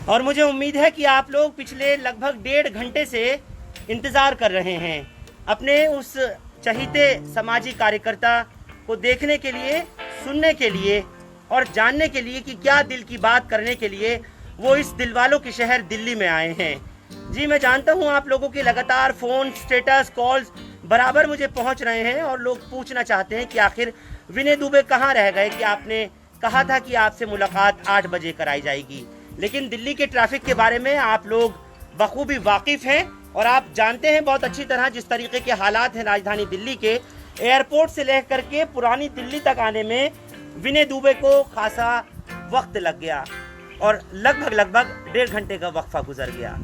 और मुझे उम्मीद है कि आप लोग पिछले लगभग 1.5 घंटे से इंतज़ार कर रहे हैं अपने उस चहीते समाजी कार्यकर्ता को देखने के लिए, सुनने के लिए और जानने के लिए कि क्या दिल की बात करने के लिए वो इस दिलवालों के शहर दिल्ली में आए हैं। जी, मैं जानता हूँ आप लोगों के लगातार फ़ोन, स्टेटस, कॉल्स बराबर मुझे पहुँच रहे हैं और लोग पूछना चाहते हैं कि आखिर विनय दुबे कहाँ रह गए कि आपने कहा था कि आपसे मुलाकात 8 बजे कराई जाएगी। लेकिन दिल्ली के ट्रैफिक के बारे में आप लोग बखूबी वाकिफ़ हैं और आप जानते हैं बहुत अच्छी तरह जिस तरीके के हालात हैं राजधानी दिल्ली के। एयरपोर्ट से लेकर के पुरानी दिल्ली तक आने में विनय दुबे को खासा वक्त लग गया और लगभग 1.5 घंटे का वक्फा गुजर गया।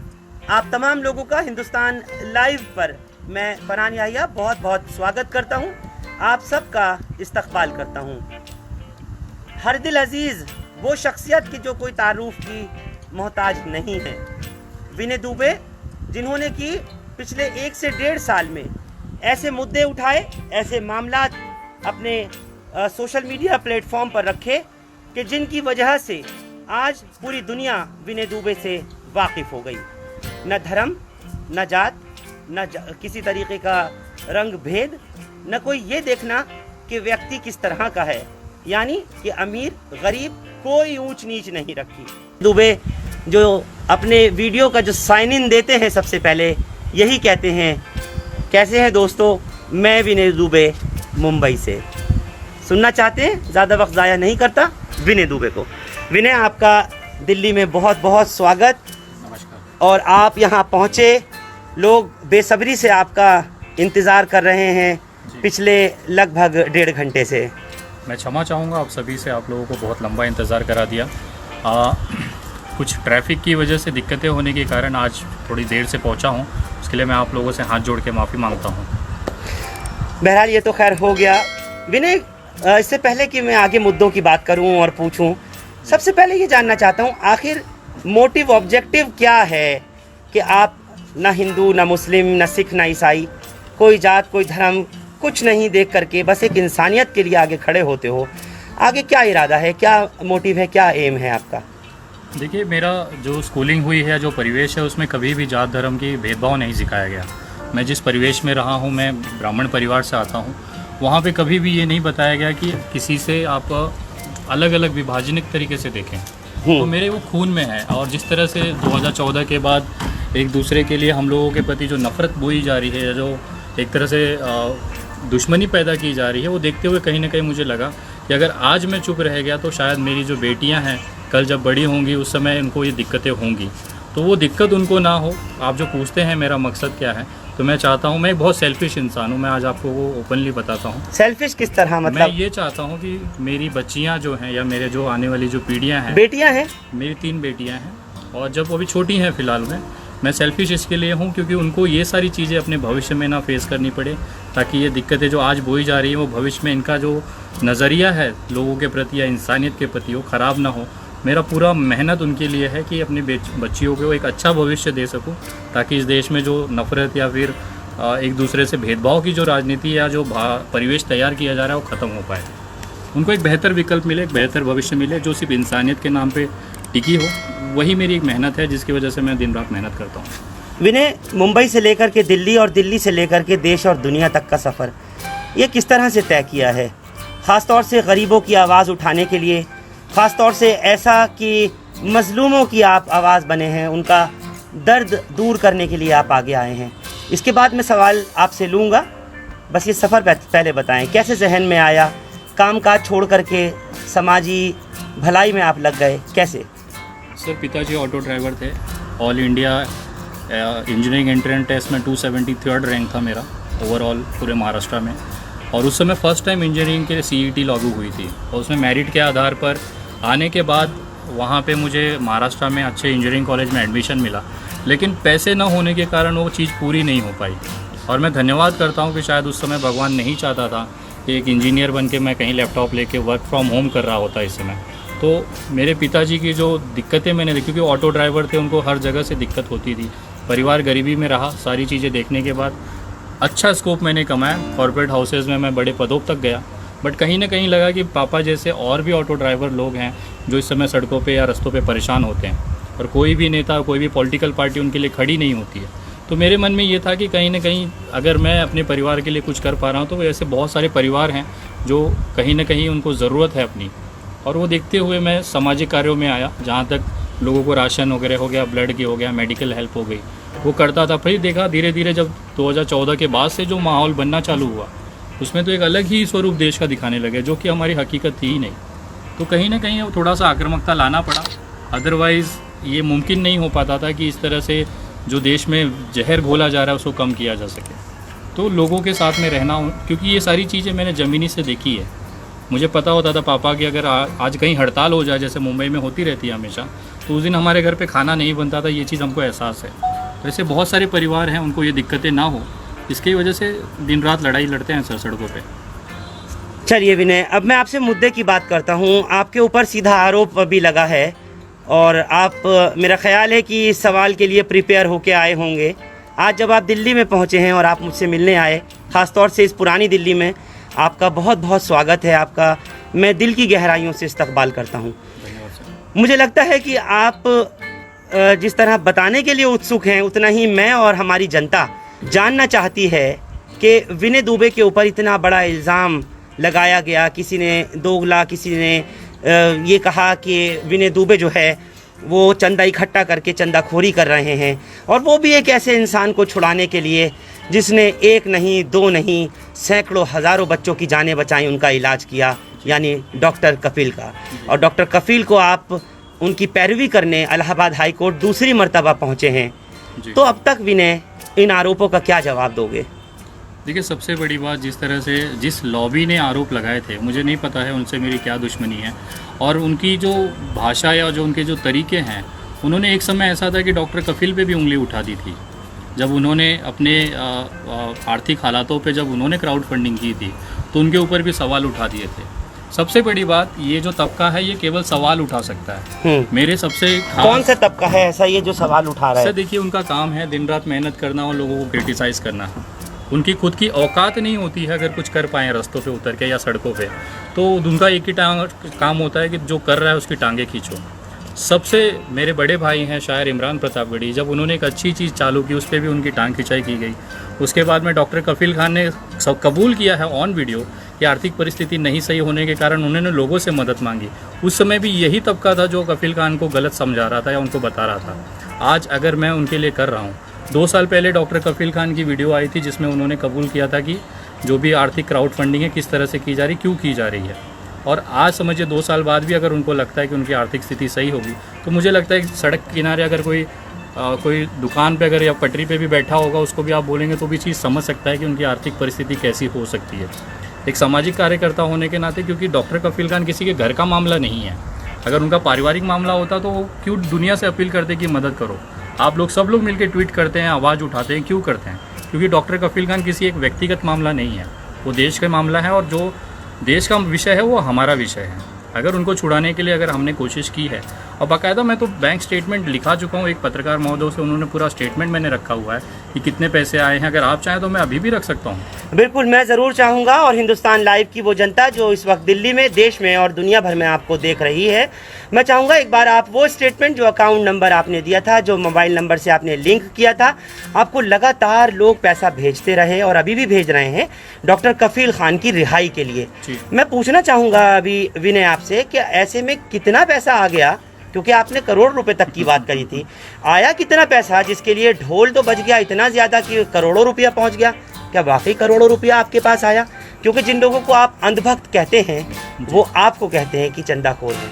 आप तमाम लोगों का हिंदुस्तान लाइव पर मैं फरहान याहिया बहुत बहुत स्वागत करता हूं, आप सबका इस्तकबाल करता हूं। हर दिल अजीज़ वो शख्सियत की जो कोई तारुफ की मोहताज नहीं है। विनय दुबे जिन्होंने कि पिछले 1 से 1.5 साल में ऐसे मुद्दे उठाए, ऐसे मामलात अपने सोशल मीडिया प्लेटफॉर्म पर रखे कि जिनकी वजह से आज पूरी दुनिया विनय दुबे से वाकिफ़ हो गई। न धर्म, न जात, किसी तरीके का रंग भेद, न कोई ये देखना कि व्यक्ति किस तरह का है, यानी कि अमीर गरीब कोई ऊंच नीच नहीं रखी। दुबे जो अपने वीडियो का जो साइन इन देते हैं सबसे पहले यही कहते हैं, कैसे हैं दोस्तों, मैं विनय दुबे मुंबई से। सुनना चाहते हैं, ज़्यादा वक्त ज़ाया नहीं करता विनय दुबे को। विनय, आपका दिल्ली में बहुत बहुत स्वागत। नमस्कार। और आप यहाँ पहुँचे, लोग बेसब्री से आपका इंतज़ार कर रहे हैं पिछले लगभग 1.5 घंटे से। मैं क्षमा चाहूँगा आप सभी से, आप लोगों को बहुत लंबा इंतज़ार करा दिया। कुछ ट्रैफिक की वजह से दिक्कतें होने के कारण आज थोड़ी देर से पहुँचा हूँ, उसके लिए मैं आप लोगों से हाथ जोड़ के माफ़ी मांगता हूँ। बहरहाल ये तो खैर हो गया। विनय, इससे पहले कि मैं आगे मुद्दों की बात करूं और पूछूं, सबसे पहले ये जानना चाहता हूं आखिर मोटिव, ऑब्जेक्टिव क्या है कि आप ना हिंदू, ना मुस्लिम, ना सिख, ना ईसाई, कोई जात, कोई धर्म कुछ नहीं देख करके बस एक इंसानियत के लिए आगे खड़े होते हो। आगे क्या इरादा है, क्या मोटिव है, क्या एम है आपका? देखिए, मेरा जो स्कूलिंग हुई है, जो परिवेश है, उसमें कभी भी जात धर्म की भेदभाव नहीं सिखाया गया। मैं जिस परिवेश में रहा हूँ, मैं ब्राह्मण परिवार से आता हूँ, वहाँ पे कभी भी ये नहीं बताया गया कि किसी से आप अलग अलग विभाजनिक तरीके से देखें। तो मेरे वो खून में है। और जिस तरह से 2014 के बाद एक दूसरे के लिए हम लोगों के प्रति जो नफ़रत बोई जा रही है, जो एक तरह से दुश्मनी पैदा की जा रही है, वो देखते हुए कहीं ना कहीं मुझे लगा कि अगर आज मैं चुप रह गया तो शायद मेरी जो बेटियां हैं कल जब बड़ी होंगी उस समय उनको ये दिक्कतें होंगी, तो वो दिक्कत उनको ना हो। आप जो पूछते हैं मेरा मकसद क्या है, तो मैं चाहता हूँ, मैं एक बहुत सेल्फिश इंसान हूँ, मैं आज आपको वो ओपनली बताता हूँ। सेल्फिश किस तरह? मतलब मैं ये चाहता हूँ कि मेरी बच्चियाँ जो हैं या मेरे जो आने वाली जो पीढ़ियाँ हैं, बेटियां हैं, मेरी 3 बेटियाँ हैं और जब वो अभी छोटी हैं फ़िलहाल में, मैं सेल्फिश इसके लिए हूँ क्योंकि उनको ये सारी चीज़ें अपने भविष्य में ना फेस करनी पड़े, ताकि ये दिक्कतें जो आज बोई जा रही हैं वो भविष्य में इनका जो नज़रिया है लोगों के प्रति या इंसानियत के प्रति वो ख़राब ना हो। मेरा पूरा मेहनत उनके लिए है कि अपनी बच्चियों को एक अच्छा भविष्य दे सकूं, ताकि इस देश में जो नफ़रत या फिर एक दूसरे से भेदभाव की जो राजनीति या जो परिवेश तैयार किया जा रहा है वो ख़त्म हो पाए, उनको एक बेहतर विकल्प मिले, एक बेहतर भविष्य मिले जो सिर्फ इंसानियत के नाम पे टिकी हो। वही मेरी एक मेहनत है जिसकी वजह से मैं दिन रात मेहनत करता हूँ। विनय, मुंबई से लेकर के दिल्ली और दिल्ली से लेकर के देश और दुनिया तक का सफ़र ये किस तरह से तय किया है? ख़ास तौर से गरीबों की आवाज़ उठाने के लिए, ख़ास तौर से ऐसा कि मज़लूमों की आप आवाज़ बने हैं, उनका दर्द दूर करने के लिए आप आगे आए हैं। इसके बाद मैं सवाल आपसे लूँगा, बस ये सफ़र पहले बताएं, कैसे जहन में आया, काम काज छोड़ करके समाजी भलाई में आप लग गए, कैसे? सर, पिताजी ऑटो ड्राइवर थे। All India Engineering Entrance Test में 273rd रैंक था मेरा ओवरऑल पूरे महाराष्ट्र में, और उस समय फ़र्स्ट टाइम इंजीनियरिंग के लिए CET लागू हुई थी और उसमें मेरिट के आधार पर आने के बाद वहाँ पे मुझे महाराष्ट्र में अच्छे इंजीनियरिंग कॉलेज में एडमिशन मिला, लेकिन पैसे न होने के कारण वो चीज़ पूरी नहीं हो पाई। और मैं धन्यवाद करता हूँ कि शायद उस समय भगवान नहीं चाहता था कि एक इंजीनियर बन के मैं कहीं लैपटॉप लेके वर्क फ्रॉम होम कर रहा होता इस समय। तो मेरे पिताजी की जो दिक्कतें मैंने देखी, क्योंकि ऑटो ड्राइवर थे, उनको हर जगह से दिक्कत होती थी, परिवार गरीबी में रहा, सारी चीज़ें देखने के बाद अच्छा स्कोप मैंने कमाया, कॉर्पोरेट हाउसेज़ में मैं बड़े पदों तक गया, बट कहीं ना कहीं लगा कि पापा जैसे और भी ऑटो ड्राइवर लोग हैं जो इस समय सड़कों पे या रस्तों पे परेशान होते हैं, और कोई भी नेता, कोई भी पॉलिटिकल पार्टी उनके लिए खड़ी नहीं होती है। तो मेरे मन में ये था कि कहीं ना कहीं अगर मैं अपने परिवार के लिए कुछ कर पा रहा हूँ तो ऐसे बहुत सारे परिवार हैं जो कहीं ना कहीं उनको ज़रूरत है अपनी, और वो देखते हुए मैं सामाजिक कार्यों में आया। जहाँ तक लोगों को राशन वगैरह हो गया, ब्लड की हो गया, मेडिकल हेल्प हो गई, वो करता था। फिर देखा धीरे धीरे जब 2014 के बाद से जो माहौल बनना चालू हुआ, उसमें तो एक अलग ही स्वरूप देश का दिखाने लगे, जो कि हमारी हकीकत थी ही नहीं। तो कहीं ना कहीं थोड़ा सा आक्रामकता लाना पड़ा, अदरवाइज़ ये मुमकिन नहीं हो पाता था कि इस तरह से जो देश में जहर घोला जा रहा है उसको कम किया जा सके। तो लोगों के साथ में रहना, क्योंकि ये सारी चीज़ें मैंने ज़मीनी से देखी है। मुझे पता होता था पापा कि अगर आज कहीं हड़ताल हो जाए, जैसे मुंबई में होती रहती है हमेशा, तो उस दिन हमारे घर पे खाना नहीं बनता था। ये चीज़ हमको एहसास है। तो ऐसे बहुत सारे परिवार हैं उनको ये दिक्कतें ना हो, इसकी वजह से दिन रात लड़ाई लड़ते हैं सर सड़कों पे। चलिए विनय, अब मैं आपसे मुद्दे की बात करता हूँ। आपके ऊपर सीधा आरोप भी लगा है और आप, मेरा ख्याल है कि इस सवाल के लिए प्रिपेयर होके आए होंगे। आज जब आप दिल्ली में पहुँचे हैं और आप मुझसे मिलने आए, ख़ास तौर से इस पुरानी दिल्ली में, आपका बहुत बहुत स्वागत है। आपका मैं दिल की गहराइयों से इस्तकबाल करता हूँ। मुझे लगता है कि आप जिस तरह बताने के लिए उत्सुक हैं, उतना ही मैं और हमारी जनता जानना चाहती है कि विनय दुबे के ऊपर इतना बड़ा इल्ज़ाम लगाया गया। किसी ने दोगला, किसी ने ये कहा कि विनय दुबे जो है वो चंदा इकट्ठा करके चंदाखोरी कर रहे हैं, और वो भी एक ऐसे इंसान को छुड़ाने के लिए जिसने एक नहीं, दो नहीं, सैकड़ों हज़ारों बच्चों की जानें बचाई, उनका इलाज किया, यानी डॉक्टर कफील का। और डॉक्टर कफील को आप उनकी पैरवी करने इलाहाबाद हाई कोर्ट दूसरी मर्तबा पहुँचे हैं। तो अब तक विनय, इन आरोपों का क्या जवाब दोगे? देखिए, सबसे बड़ी बात, जिस तरह से जिस लॉबी ने आरोप लगाए थे, मुझे नहीं पता है उनसे मेरी क्या दुश्मनी है, और उनकी जो भाषा या जो उनके जो तरीके हैं, उन्होंने एक समय ऐसा था कि डॉक्टर कफील पे भी उंगली उठा दी थी। जब उन्होंने अपने आर्थिक हालातों पे जब उन्होंने क्राउड फंडिंग की थी, तो उनके ऊपर भी सवाल उठा दिए थे। सबसे बड़ी बात, ये जो तबका है ये केवल सवाल उठा सकता है। मेरे सबसे कौन सा तबका है ऐसा ये जो सवाल उठा रहा है? सर देखिए, उनका काम है दिन रात मेहनत करना और लोगों को क्रिटिसाइज़ करना। उनकी खुद की औकात नहीं होती है अगर कुछ कर पाएँ रास्तों पे उतर के या सड़कों पे, तो उनका एक ही काम होता है कि जो कर रहा है उसकी टांगें खींचो। सबसे मेरे बड़े भाई हैं शायर इमरान प्रतापगढ़ी, जब उन्होंने एक अच्छी चीज़ चालू की, उस पर भी उनकी टांग खिंचाई की गई। उसके बाद में डॉक्टर कफील खान ने सब कबूल किया है ऑन वीडियो कि आर्थिक परिस्थिति नहीं सही होने के कारण उन्होंने लोगों से मदद मांगी। उस समय भी यही तबका था जो कफील खान को गलत समझा रहा था या उनको बता रहा था। आज अगर मैं उनके लिए कर रहा हूँ, 2 साल पहले डॉक्टर कफील खान की वीडियो आई थी जिसमें उन्होंने कबूल किया था कि जो भी आर्थिक क्राउड फंडिंग है किस तरह से की जा रही, क्यों की जा रही है। और आज समझिए 2 साल बाद भी अगर उनको लगता है कि उनकी आर्थिक स्थिति सही होगी, तो मुझे लगता है कि सड़क किनारे अगर कोई दुकान पे अगर या पटरी पे भी बैठा होगा, उसको भी आप बोलेंगे तो भी चीज़ समझ सकता है कि उनकी आर्थिक परिस्थिति कैसी हो सकती है। एक सामाजिक कार्यकर्ता होने के नाते, क्योंकि डॉक्टर कफील खान किसी के घर का मामला नहीं है। अगर उनका पारिवारिक मामला होता तो वो क्यों दुनिया से अपील करते कि मदद करो। आप लोग सब लोग मिलकर ट्वीट करते हैं, आवाज़ उठाते हैं, क्यों करते हैं? क्योंकि डॉक्टर कफील खान किसी एक व्यक्तिगत मामला नहीं है, वो देश का मामला है, और जो देश का विषय है वो हमारा विषय है। अगर उनको छुड़ाने के लिए अगर हमने कोशिश की है, और बाकायदा मैं तो बैंक स्टेटमेंट लिखा चुका हूँ एक पत्रकार महोदय से, उन्होंने पूरा स्टेटमेंट मैंने रखा हुआ है कि कितने पैसे आए हैं। अगर आप चाहें तो मैं अभी भी रख सकता हूँ। बिल्कुल, मैं ज़रूर चाहूँगा, और हिंदुस्तान लाइव की वो जनता जो इस वक्त दिल्ली में, देश में और दुनिया भर में आपको देख रही है, मैं चाहूँगा एक बार आप वो स्टेटमेंट, जो अकाउंट नंबर आपने दिया था, जो मोबाइल नंबर से आपने लिंक किया था, आपको लगातार लोग पैसा भेजते रहे और अभी भी भेज रहे हैं डॉक्टर कफील खान की रिहाई के लिए। मैं पूछना चाहूँगा अभी विनय आपसे कि ऐसे में कितना पैसा आ गया, क्योंकि आपने करोड़ रुपए तक की बात करी थी, आया कितना पैसा जिसके लिए ढोल तो बज गया इतना ज़्यादा कि करोड़ों रुपया पहुंच गया? क्या वाकई करोड़ों रुपया आपके पास आया? क्योंकि जिन लोगों को आप अंधभक्त कहते हैं वो आपको कहते हैं कि चंदाखोर हैं।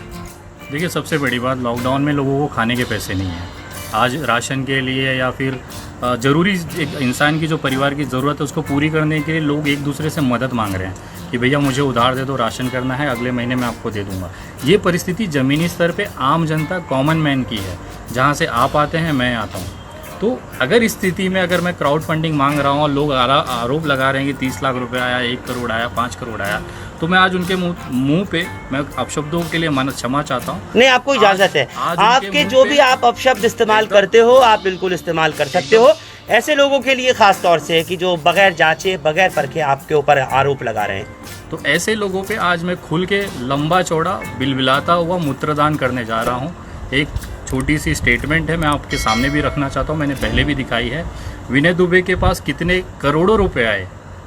देखिए, सबसे बड़ी बात, लॉकडाउन में लोगों को खाने के पैसे नहीं हैं। आज राशन के लिए या फिर ज़रूरी एक इंसान की जो परिवार की ज़रूरत है उसको पूरी करने के लिए लोग एक दूसरे से मदद मांग रहे हैं कि भैया मुझे उधार दे दो, राशन करना है, अगले महीने मैं आपको दे दूंगा। ये परिस्थिति ज़मीनी स्तर पे आम जनता, कॉमन मैन की है, जहाँ से आप आते हैं, मैं आता हूँ। तो अगर इस स्थिति में अगर मैं क्राउड फंडिंग मांग रहा हूँ और लोग आरोप लगा रहे हैं कि 30 लाख रुपए आया, 1 करोड़ आया, 5 करोड़ आया, तो मैं आज उनके मुंह पे, मैं अपशब्दों के लिए मानस क्षमा चाहता हूँ। नहीं, आपको इजाज़त है, आपके जो भी आप अपशब्द इस्तेमाल करते हो आप बिल्कुल इस्तेमाल कर सकते हो, ऐसे लोगों के लिए ख़ास तौर से कि जो बगैर जांचे, बगैर परखे आपके ऊपर आरोप लगा रहे हैं। तो ऐसे लोगों पे आज मैं खुल के लंबा चौड़ा बिलबिलाता हुआ मूत्रदान करने जा रहा हूँ। एक छोटी सी स्टेटमेंट है, मैं आपके सामने भी रखना चाहता हूँ, मैंने पहले भी दिखाई है। विनय दुबे के पास कितने करोड़ों रुपए आए,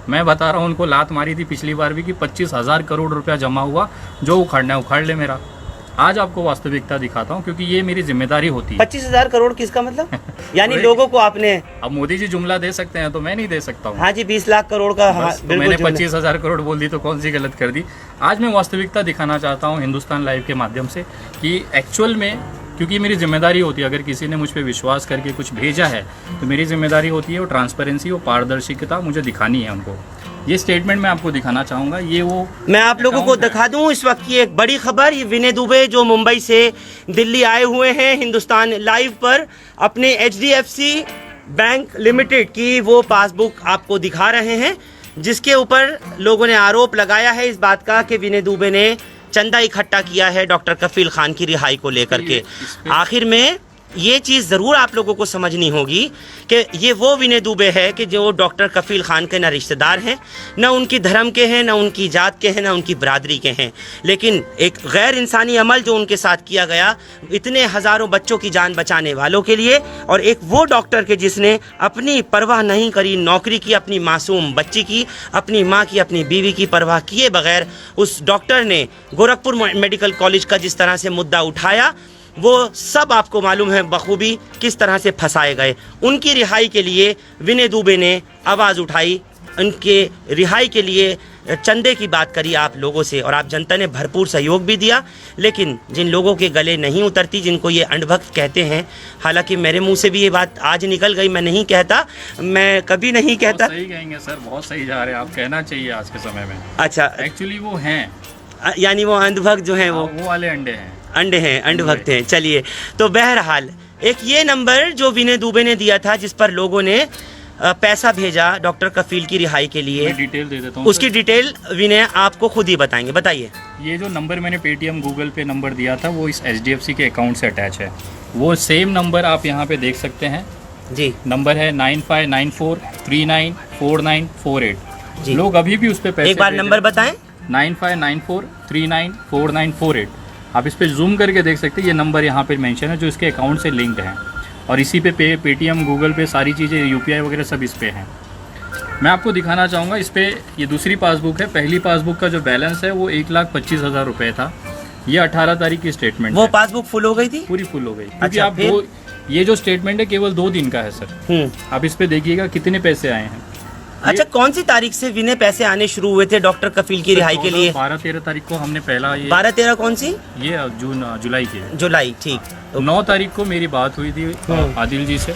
मैं बता रहा हूँ, उनको लात मारी थी पिछली बार भी कि 25,000 करोड़ रुपया जमा हुआ, जो उखाड़ना है उखाड़ ले मेरा। आज आपको वास्तविकता दिखाता हूँ क्योंकि ये मेरी जिम्मेदारी होती है। 25,000 करोड़ किसका मतलब? यानी लोगों को आपने, अब मोदी जी जुमला दे सकते हैं तो मैं नहीं दे सकता हूँ। हाँ जी, 20 लाख करोड़ का, हाँ, तो मैंने 25,000 करोड़ बोल दी तो कौन सी गलत कर दी। आज मैं वास्तविकता दिखाना चाहता हूँ हिंदुस्तान लाइव के माध्यम से कि एक्चुअल में, क्योंकि मेरी जिम्मेदारी होती है, अगर किसी ने मुझ पर विश्वास करके कुछ भेजा है तो मेरी जिम्मेदारी होती है वो ट्रांसपेरेंसी, वो पारदर्शिता मुझे दिखानी है उनको। ये स्टेटमेंट मैं आपको दिखाना चाहूँगा। ये वो मैं आप लोगों को दिखा दूं इस वक्त की एक बड़ी खबर। ये विनय दुबे जो मुंबई से दिल्ली आए हुए हैं हिंदुस्तान लाइव पर, अपने HDFC बैंक लिमिटेड की वो पासबुक आपको दिखा रहे हैं, जिसके ऊपर लोगों ने आरोप लगाया है इस बात का कि विनय दुबे ने चंदा इकट्ठा किया है डॉक्टर कफील खान की रिहाई को लेकर के। आखिर में ये चीज़ ज़रूर आप लोगों को समझनी होगी कि ये वो विनय दुबे है कि जो डॉक्टर कफील खान के ना रिश्तेदार हैं, ना उनकी धर्म के हैं, ना उनकी जात के हैं, ना उनकी बरादरी के हैं, लेकिन एक गैर इंसानी अमल जो उनके साथ किया गया इतने हज़ारों बच्चों की जान बचाने वालों के लिए, और एक वो डॉक्टर के जिसने अपनी परवाह नहीं करी नौकरी की, अपनी मासूम बच्ची की, अपनी माँ की, अपनी बीवी की परवाह किए बगैर उस डॉक्टर ने गोरखपुर मेडिकल कॉलेज का जिस तरह से मुद्दा उठाया, वो सब आपको मालूम है बखूबी किस तरह से फंसाए गए। उनकी रिहाई के लिए विनय दुबे ने आवाज़ उठाई, उनके रिहाई के लिए चंदे की बात करी आप लोगों से, और आप जनता ने भरपूर सहयोग भी दिया। लेकिन जिन लोगों के गले नहीं उतरती, जिनको ये अंधभक्त कहते हैं, हालांकि मेरे मुंह से भी ये बात आज निकल गई, मैं नहीं कहता, मैं कभी नहीं कहता। सही कहेंगे सर, बहुत सही जा रहे हैं आप, कहना चाहिए आज के समय में। अच्छा, एक्चुअली वो हैं, यानी वो अंधभक्त जो हैं वो वाले अंडे हैं, अंधभक्त हैं। चलिए, तो बहरहाल एक ये नंबर जो विनय दुबे ने दिया था, जिस पर लोगों ने पैसा भेजा डॉक्टर कफील की रिहाई के लिए, डिटेल दे देता हूँ। उसकी डिटेल विनय आपको खुद ही बताएंगे, बताइए। ये जो नंबर मैंने पेटीएम गूगल पे नंबर दिया था वो इस HDFC के अकाउंट से अटैच है। वो सेम नंबर आप यहाँ पे देख सकते हैं जी, नंबर है 9594394948 जी। लोग अभी भी उस पर पैसे, एक बार नंबर बताएं। 9594394948। आप इस पे जूम करके देख सकते हैं, ये नंबर यहाँ पे मेंशन है जो इसके अकाउंट से लिंक्ड है, और इसी पे पेटीएम गूगल पे सारी चीज़ें UPI वगैरह सब इस पे हैं। मैं आपको दिखाना चाहूँगा इस पे, ये दूसरी पासबुक है। पहली पासबुक का जो बैलेंस है वो 1,25,000 रुपये था। ये 18 तारीख की स्टेटमेंट वो पासबुक फुल हो गई थी, पूरी फुल हो गई, क्योंकि अच्छा, आप ये जो स्टेटमेंट है केवल 2 दिन का है सर। आप इस पे देखिएगा कितने पैसे आए हैं। अच्छा, कौन सी तारीख से विनय पैसे आने शुरू हुए थे डॉक्टर कफील की रिहाई के लिए? 12-13 तारीख को हमने पहला, ये 12-13 कौन सी? ये जुलाई की, जुलाई, ठीक। 9 तारीख को मेरी बात हुई थी आदिल जी से,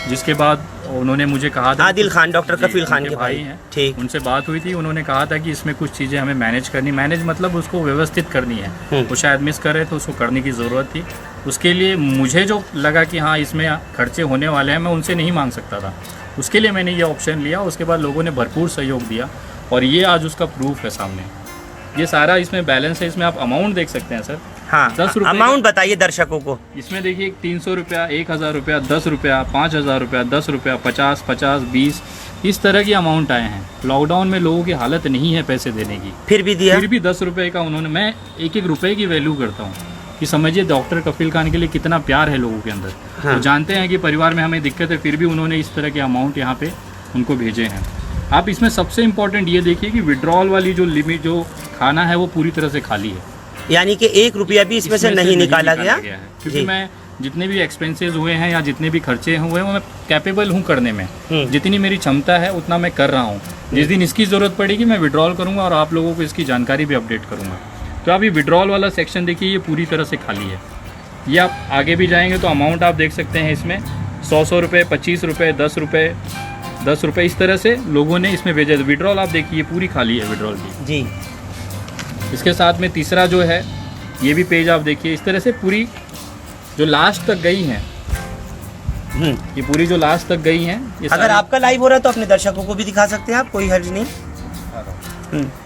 जिसके बाद उन्होंने मुझे कहा था, आदिल खान डॉक्टर कफील खान के भाई हैं, ठीक, उनसे बात हुई थी। उन्होंने कहा था कि इसमें कुछ चीज़ें हमें मैनेज मतलब उसको व्यवस्थित करनी है। वो शायद मिस कर रहे थे, उसको करने की ज़रूरत थी। उसके लिए मुझे जो लगा कि हाँ इसमें खर्चे होने वाले हैं, मैं उनसे नहीं मांग सकता था, उसके लिए मैंने ये ऑप्शन लिया। उसके बाद लोगों ने भरपूर सहयोग दिया, और ये आज उसका प्रूफ है सामने। ये सारा इसमें बैलेंस है, इसमें आप अमाउंट देख सकते हैं सर। हाँ, 10 रुपये अमाउंट बताइए दर्शकों को। इसमें देखिए 300 रुपया, 1,000 रुपया, 10 रुपया, 5,000 रुपया, 10 रुपया, 50, 20 इस तरह की अमाउंट आए हैं। लॉकडाउन में लोगों की हालत नहीं है पैसे देने की, फिर भी दिया, फिर भी 10 रुपये का उन्होंने, मैं 1-1 रुपये की वैल्यू करता हूँ कि समझिए डॉक्टर कफील खान के लिए कितना प्यार है लोगों के अंदर। हाँ। तो जानते हैं कि परिवार में हमें दिक्कत है, फिर भी उन्होंने इस तरह के अमाउंट यहाँ पे उनको भेजे हैं। आप इसमें सबसे इम्पोर्टेंट ये देखिए कि विड्रॉल वाली जो लिमिट, जो खाना है वो पूरी तरह से खाली है, यानी कि 1 रुपया भी इसमें से नहीं निकाला गया है। क्योंकि मैं जितने भी एक्सपेंसेस हुए हैं या जितने भी खर्चे हुए हैं वो मैं कैपेबल हूँ करने में, जितनी मेरी क्षमता है उतना मैं कर रहा हूँ। जिस दिन इसकी ज़रूरत पड़ेगी मैं विड्रॉल करूँगा और आप लोगों को इसकी जानकारी भी अपडेट करूँगा। तो आप ये विड्रॉल वाला सेक्शन देखिए, ये पूरी तरह से खाली है। ये आप आगे भी जाएंगे तो अमाउंट आप देख सकते हैं, इसमें 100 रुपये, 25 रुपये, 10 रुपये, 10 रुपये, इस तरह से लोगों ने इसमें भेजे। विड्रॉल आप देखिए पूरी खाली है विड्रॉल की जी। इसके साथ में तीसरा जो है ये भी पेज आप देखिए, इस तरह से पूरी जो लास्ट तक गई हैं, ये पूरी जो लास्ट तक गई हैं। अगर आपका लाइव हो रहा है तो अपने दर्शकों को भी दिखा सकते हैं आप, कोई हर्ज नहीं।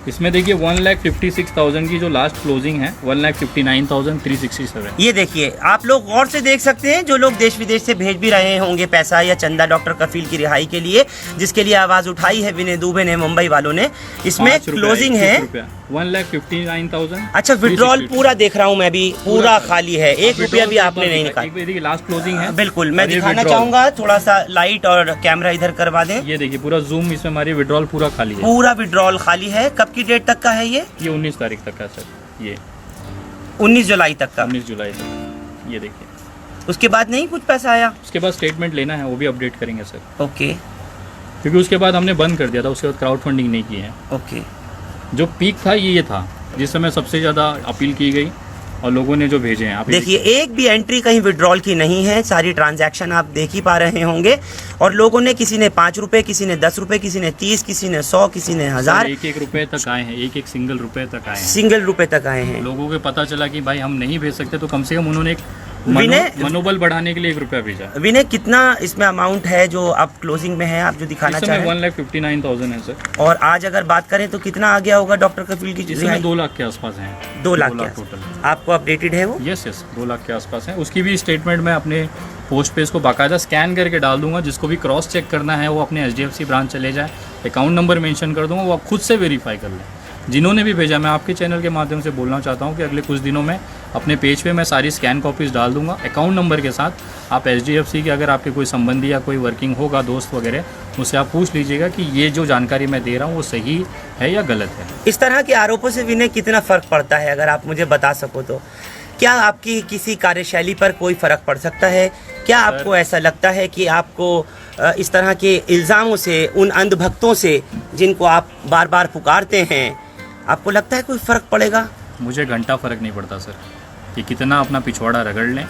इसमें देखिए 1,56,000 की जो लास्ट क्लोजिंग है 1,59,367। ये देखिए, आप लोग गौर से देख सकते हैं, जो लोग देश विदेश से भेज भी रहे होंगे पैसा या चंदा डॉक्टर कफील की रिहाई के लिए, जिसके लिए आवाज़ उठाई है विनय दुबे ने, मुंबई वालों ने, इसमें क्लोजिंग है 1,59,000। अच्छा, विड्रॉल पूरा देख रहा हूँ मैं भी, पूरा खाली है, 1 रुपया भी आपने नहीं निकाला। देखिए लास्ट क्लोजिंग है। बिल्कुल, मैं दिखाना चाहूँगा, थोड़ा सा लाइट और कैमरा इधर करवा दें। ये देखिए पूरा जूम, इसमें हमारी विड्रॉल पूरा खाली है। पूरा विड्रॉल खाली है। कब की डेट तक का है ये? 19 तारीख तक का सर, ये 19 जुलाई तक का। 19 जुलाई तक, ये देखिए। उसके बाद नहीं कुछ पैसा आया? उसके बाद स्टेटमेंट लेना है, वो भी अपडेट करेंगे सर। ओके, क्योंकि उसके बाद हमने बंद कर दिया था, उसके बाद क्राउड फंडिंग नहीं की है। ओके। जो पीक था ये था जिस समय सबसे ज़्यादा अपील की गई और लोगों ने जो भेजे हैं। आप देखिए, एक भी एंट्री कहीं विड्रॉल की नहीं है, सारी ट्रांजैक्शन आप देख ही पा रहे होंगे। और लोगों ने, किसी ने 5 रुपए, किसी ने 10 रुपए, किसी ने 30, किसी ने 100, किसी ने 1000, 1-1 रुपए तक आए हैं, 1-1 सिंगल रुपए तक आए हैं। सिंगल रुपए तक आए हैं। लोगों को पता चला कि भाई हम नहीं भेज सकते, तो कम से कम उन्होंने एक विनय- मनोबल बढ़ाने के लिए 1 रुपया भेजा। विनय, कितना इसमें अमाउंट है जो आप क्लोजिंग में है, आप जो दिखाना इस चाह समय रहे हैं? 1,59,000 है सर। और आज अगर बात करें तो कितना आ गया होगा डॉक्टर कफील की? इस समय 2 लाख के आसपास हैं। 2 लाख टोटल। आपको अपडेटेड है वो? यस 2 लाख के आसपास है। उसकी भी स्टेटमेंट मैं अपने पोस्ट पे इसको बाकायदा स्कैन करके डाल दूंगा। जिसको भी क्रॉस चेक करना है वो अपने HDFC ब्रांच चले जाए, अकाउंट नंबर मेंशन कर दूंगा, वो आप खुद से वेरीफाई कर लें। जिन्होंने भी भेजा, मैं आपके चैनल के माध्यम से बोलना चाहता हूं कि अगले कुछ दिनों में अपने पेज पे मैं सारी स्कैन कॉपीज़ डाल दूंगा अकाउंट नंबर के साथ। आप HDFC के अगर आपके कोई संबंधी या कोई वर्किंग होगा, दोस्त वगैरह, उससे आप पूछ लीजिएगा कि ये जो जानकारी मैं दे रहा हूँ वो सही है या गलत है। इस तरह के आरोपों से विनय कितना फ़र्क पड़ता है, अगर आप मुझे बता सको तो? क्या आपकी किसी कार्यशैली पर कोई फ़र्क पड़ सकता है? क्या आपको ऐसा लगता है कि आपको इस तरह के इल्ज़ामों से, उन अंधभक्तों से जिनको आप बार बार पुकारते हैं, आपको लगता है कोई फ़र्क पड़ेगा? मुझे घंटा फ़र्क नहीं पड़ता सर कि कितना अपना पिछवाड़ा रगड़ लें।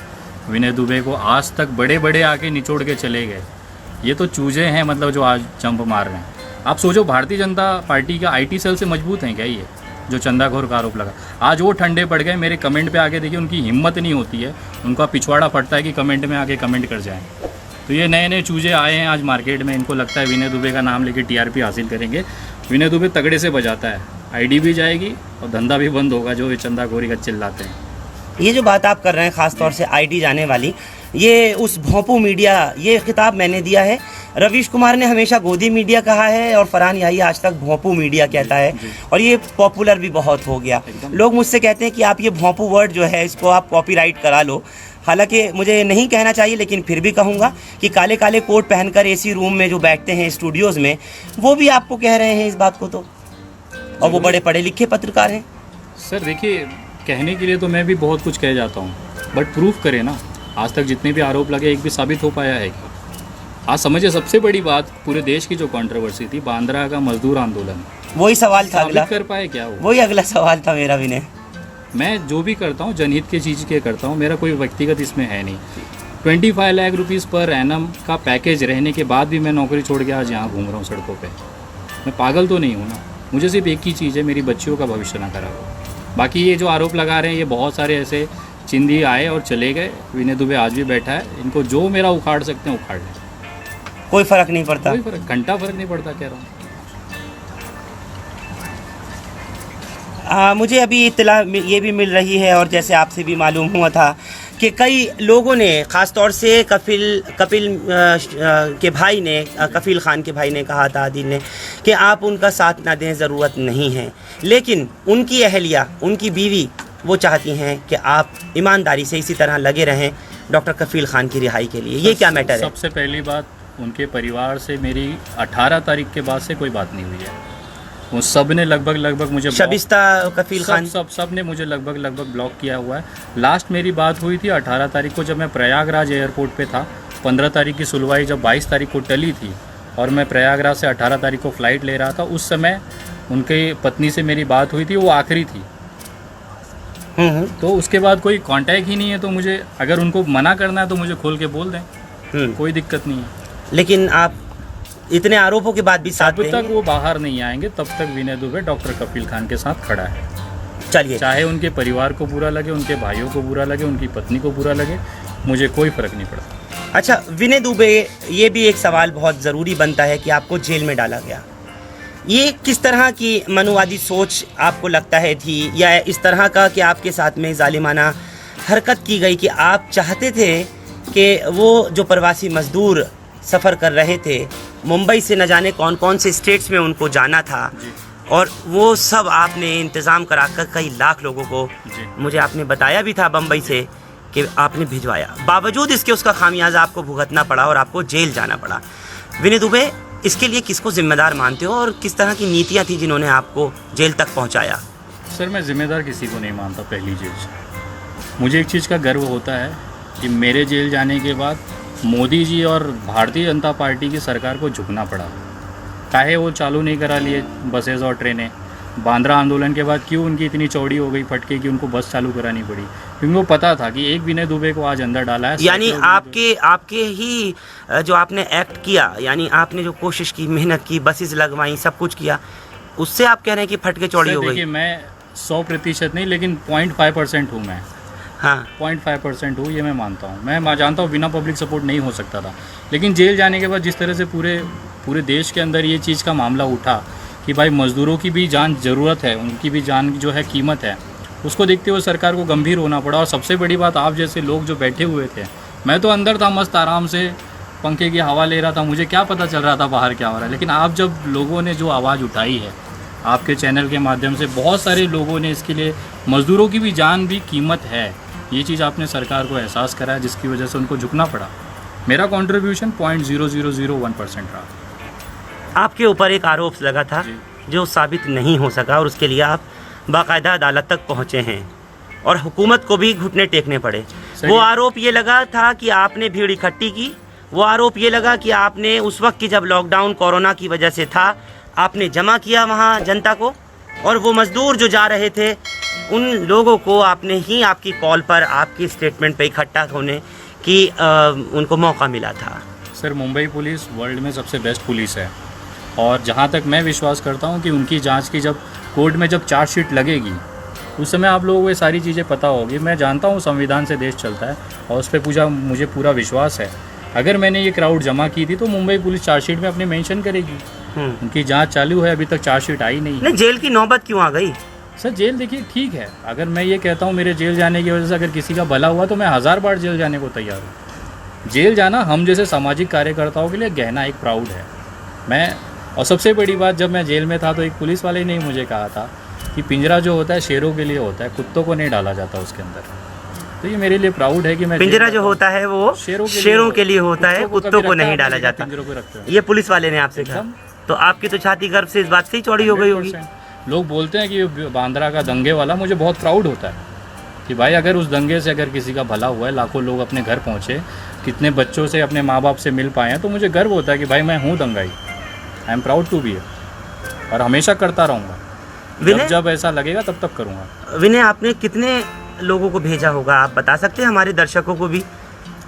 विनय दुबे को आज तक बड़े बड़े आके निचोड़ के चले गए, ये तो चूजे हैं, मतलब जो आज जंप मार रहे हैं। आप सोचो, भारतीय जनता पार्टी का IT सेल से मजबूत हैं क्या ये, जो चंदाखोर का आरोप लगा? आज वो ठंडे पड़ गए। मेरे कमेंट पे आके देखिए, उनकी हिम्मत नहीं होती है, उनका पिछवाड़ा फटता है कि कमेंट में आके कमेंट कर जाएं। तो ये नए नए चूजे आए हैं आज मार्केट में, इनको लगता है विनय दुबे का नाम लेके TRP हासिल करेंगे। विनय दुबे तगड़े से बजाता है, ID भी जाएगी और धंधा भी बंद होगा, जो ये चंदाखोरी का चिल्लाते हैं। ये जो बात आप कर रहे हैं, ख़ास तौर से ID जाने वाली, ये उस भोंपू मीडिया, ये खिताब मैंने दिया है। रवीश कुमार ने हमेशा गोदी मीडिया कहा है और फरहान याही आज तक भोंपू मीडिया कहता है, और ये पॉपुलर भी बहुत हो गया। लोग मुझसे कहते हैं कि आप ये भोंपू वर्ड जो है, इसको आप कॉपीराइट करा लो। हालांकि मुझे नहीं कहना चाहिए, लेकिन फिर भी कहूँगा कि काले काले कोट पहनकर AC रूम में जो बैठते हैं स्टूडियोज़ में, वो भी आपको कह रहे हैं इस बात को, तो और वो बड़े पढ़े लिखे पत्रकार हैं। सर देखिए, कहने के लिए तो मैं भी बहुत कुछ कह जाता हूँ, बट प्रूफ करें ना। आज तक जितने भी आरोप लगे, एक भी साबित हो पाया है क्या? आज समझिए, सबसे बड़ी बात पूरे देश की जो कंट्रोवर्सी थी, बांद्रा का मजदूर आंदोलन, वही सवाल था अगला, कर पाए क्या वो? वही अगला सवाल था मेरा विनय। मैं जो भी करता हूँ जनहित के चीज़ के करता हूँ, मेरा कोई व्यक्तिगत इसमें है नहीं। 25 लाख रुपीज़ पर एनम का पैकेज रहने के बाद भी मैं नौकरी छोड़ के आज यहाँ घूम रहा हूँ सड़कों पे। मैं पागल तो नहीं हूँ ना। मुझे सिर्फ एक ही चीज़ है, मेरी बच्चियों का भविष्य ना खराब हो। बाकी ये जो आरोप लगा रहे हैं, ये बहुत सारे ऐसे चिंदी आए और चले गए। विनय दुबे आज भी बैठा है, इनको जो मेरा उखाड़ सकते हैं उखाड़ लें, कोई फ़र्क नहीं पड़ता। कोई फर्क, घंटा फ़र्क नहीं पड़ता, कह रहा हूँ। मुझे अभी इत्तला ये भी मिल रही है, और जैसे आपसे भी मालूम हुआ था कि कई लोगों ने, ख़ास तौर से कपिल के भाई ने, कफील खान के भाई ने कहा था, आदिल ने, कि आप उनका साथ ना दें, ज़रूरत नहीं है। लेकिन उनकी अहलिया, उनकी बीवी, वो चाहती हैं कि आप ईमानदारी से इसी तरह लगे रहें डॉक्टर कफील खान की रिहाई के लिए। ये क्या मैटर है? सबसे पहली बात, उनके परिवार से मेरी 18 तारीख के बाद से कोई बात नहीं हुई है। वो सब ने लगभग मुझे शबिस्ता कफील खान, सब ने मुझे लगभग ब्लॉक किया हुआ है। लास्ट मेरी बात हुई थी 18 तारीख को, जब मैं प्रयागराज एयरपोर्ट पे था। 15 तारीख की सुनवाई जब 22 तारीख को टली थी और मैं प्रयागराज से 18 तारीख को फ़्लाइट ले रहा था, उस समय उनके पत्नी से मेरी बात हुई थी, वो आखिरी थी। तो उसके बाद कोई कांटेक्ट ही नहीं है। तो मुझे अगर उनको मना करना है तो मुझे खोल के बोल दें, कोई दिक्कत नहीं है। लेकिन आप इतने आरोपों के बाद भी साथ जब तक वो बाहर नहीं आएंगे तब तक विनय दुबे डॉक्टर कपिल खान के साथ खड़ा है। चलिए, चाहे उनके परिवार को बुरा लगे, उनके भाइयों को बुरा लगे, उनकी पत्नी को बुरा लगे, मुझे कोई फ़र्क नहीं पड़ता। अच्छा विनय दुबे, ये भी एक सवाल बहुत ज़रूरी बनता है कि आपको जेल में डाला गया, ये किस तरह की मनुवादी सोच आपको लगता है थी, या इस तरह का कि आपके साथ में जालिमाना हरकत की गई कि आप चाहते थे कि वो जो प्रवासी मजदूर सफ़र कर रहे थे मुंबई से, न जाने कौन कौन से स्टेट्स में उनको जाना था, और वो सब आपने इंतज़ाम करा कर कई लाख लोगों को, मुझे आपने बताया भी था बम्बई से कि आपने भिजवाया, बावजूद इसके उसका खामियाजा आपको भुगतना पड़ा और आपको जेल जाना पड़ा। विनय दुबे, इसके लिए किसको जिम्मेदार मानते हो और किस तरह की नीतियाँ थी जिन्होंने आपको जेल तक पहुँचाया? सर, मैं ज़िम्मेदार किसी को नहीं मानता। पहली चीज़, मुझे एक चीज़ का गर्व होता है कि मेरे जेल जाने के बाद मोदी जी और भारतीय जनता पार्टी की सरकार को झुकना पड़ा। काहे वो चालू नहीं करा लिए बसेज़ और ट्रेनें? बांद्रा आंदोलन के बाद क्यों उनकी इतनी चौड़ी हो गई फटके कि उनको बस चालू करानी पड़ी? क्योंकि वो पता था कि एक विनय दुबे को आज अंदर डाला है। यानी आपके ही जो आपने एक्ट किया, यानी आपने जो कोशिश की, मेहनत की, बसेस लगवाई, सब कुछ किया, उससे आप कह रहे हैं कि फटके चौड़ी हो गई? देखिए, मैं 100% नहीं, लेकिन 0.5% हूँ मैं। हाँ, 0.5% हूँ, ये मैं मानता हूँ। मैं जानता हूँ बिना पब्लिक सपोर्ट नहीं हो सकता था, लेकिन जेल जाने के बाद जिस तरह से पूरे देश के अंदर ये चीज़ का मामला उठा कि भाई मज़दूरों की भी जान ज़रूरत है, उनकी भी जान जो है कीमत है, उसको देखते हुए सरकार को गंभीर होना पड़ा। और सबसे बड़ी बात, आप जैसे लोग जो बैठे हुए थे, मैं तो अंदर था मस्त आराम से पंखे की हवा ले रहा था, मुझे क्या पता चल रहा था बाहर क्या हो रहा है। लेकिन आप जब लोगों ने जो आवाज़ उठाई है आपके चैनल के माध्यम से, बहुत सारे लोगों ने इसके लिए, मज़दूरों की भी जान भी कीमत है, ये चीज़ आपने सरकार को एहसास कराया, जिसकी वजह से उनको झुकना पड़ा। मेरा कंट्रीब्यूशन 0.0001% रहा। आपके ऊपर एक आरोप लगा था जो साबित नहीं हो सका, और उसके लिए आप बाकायदा अदालत तक पहुंचे हैं और हुकूमत को भी घुटने टेकने पड़े। वो आरोप ये लगा था कि आपने भीड़ इकट्ठी की, वो आरोप ये लगा कि आपने उस वक्त की जब लॉकडाउन कोरोना की वजह से था, आपने जमा किया वहाँ जनता को, और वो मज़दूर जो जा रहे थे उन लोगों को आपने ही आपकी कॉल पर, आपकी स्टेटमेंट पे इकट्ठा होने की उनको मौका मिला था। सर, मुंबई पुलिस वर्ल्ड में सबसे बेस्ट पुलिस है, और जहाँ तक मैं विश्वास करता हूँ कि उनकी जांच की जब कोर्ट में जब चार्जशीट लगेगी, उस समय आप लोगों को ये सारी चीज़ें पता होगी। मैं जानता हूँ संविधान से देश चलता है और उस पर मुझे पूरा विश्वास है। अगर मैंने ये क्राउड जमा की थी तो मुंबई पुलिस चार्जशीट में अपने मेंशन करेगी। उनकी जांच चालू है, अभी तक चार्जशीट आई नहीं। जेल की नौबत क्यों आ गई? सर, जेल देखिए ठीक है, अगर मैं ये कहता हूँ मेरे जेल जाने की वजह से अगर किसी का भला हुआ तो मैं 1000 बार जेल जाने को तैयार हूँ। जेल जाना हम जैसे सामाजिक कार्यकर्ताओं के लिए गहना एक प्राउड है। और सबसे बड़ी बात, जब मैं जेल में था तो एक पुलिस वाले ने मुझे कहा था कि पिंजरा जो होता है शेरों के लिए होता है, कुत्तों को नहीं डाला जाता उसके अंदर। तो ये मेरे लिए प्राउड है कि मैं, पिंजरा जो होता है वो शेरों के लिए होता है, कुत्तों को नहीं डाला जाता। ये पुलिस वाले ने आपसे कहा, तो आपकी तो छाती गर्व से इस बात से ही चौड़ी हो गई होगी। लोग बोलते हैं कि बांद्रा का दंगे वाला, मुझे बहुत प्राउड होता है कि भाई अगर उस दंगे से अगर किसी का भला हुआ है, लाखों लोग अपने घर पहुँचे, कितने बच्चों से अपने माँ बाप से मिल पाए हैं, तो मुझे गर्व होता है कि भाई मैं हूँ दंगाई। I am proud to be, और हमेशा करता रहूँगा। जब ऐसा लगेगा तब तक करूँगा। विनय, आपने कितने लोगों को भेजा होगा, आप बता सकते हैं हमारे दर्शकों को भी?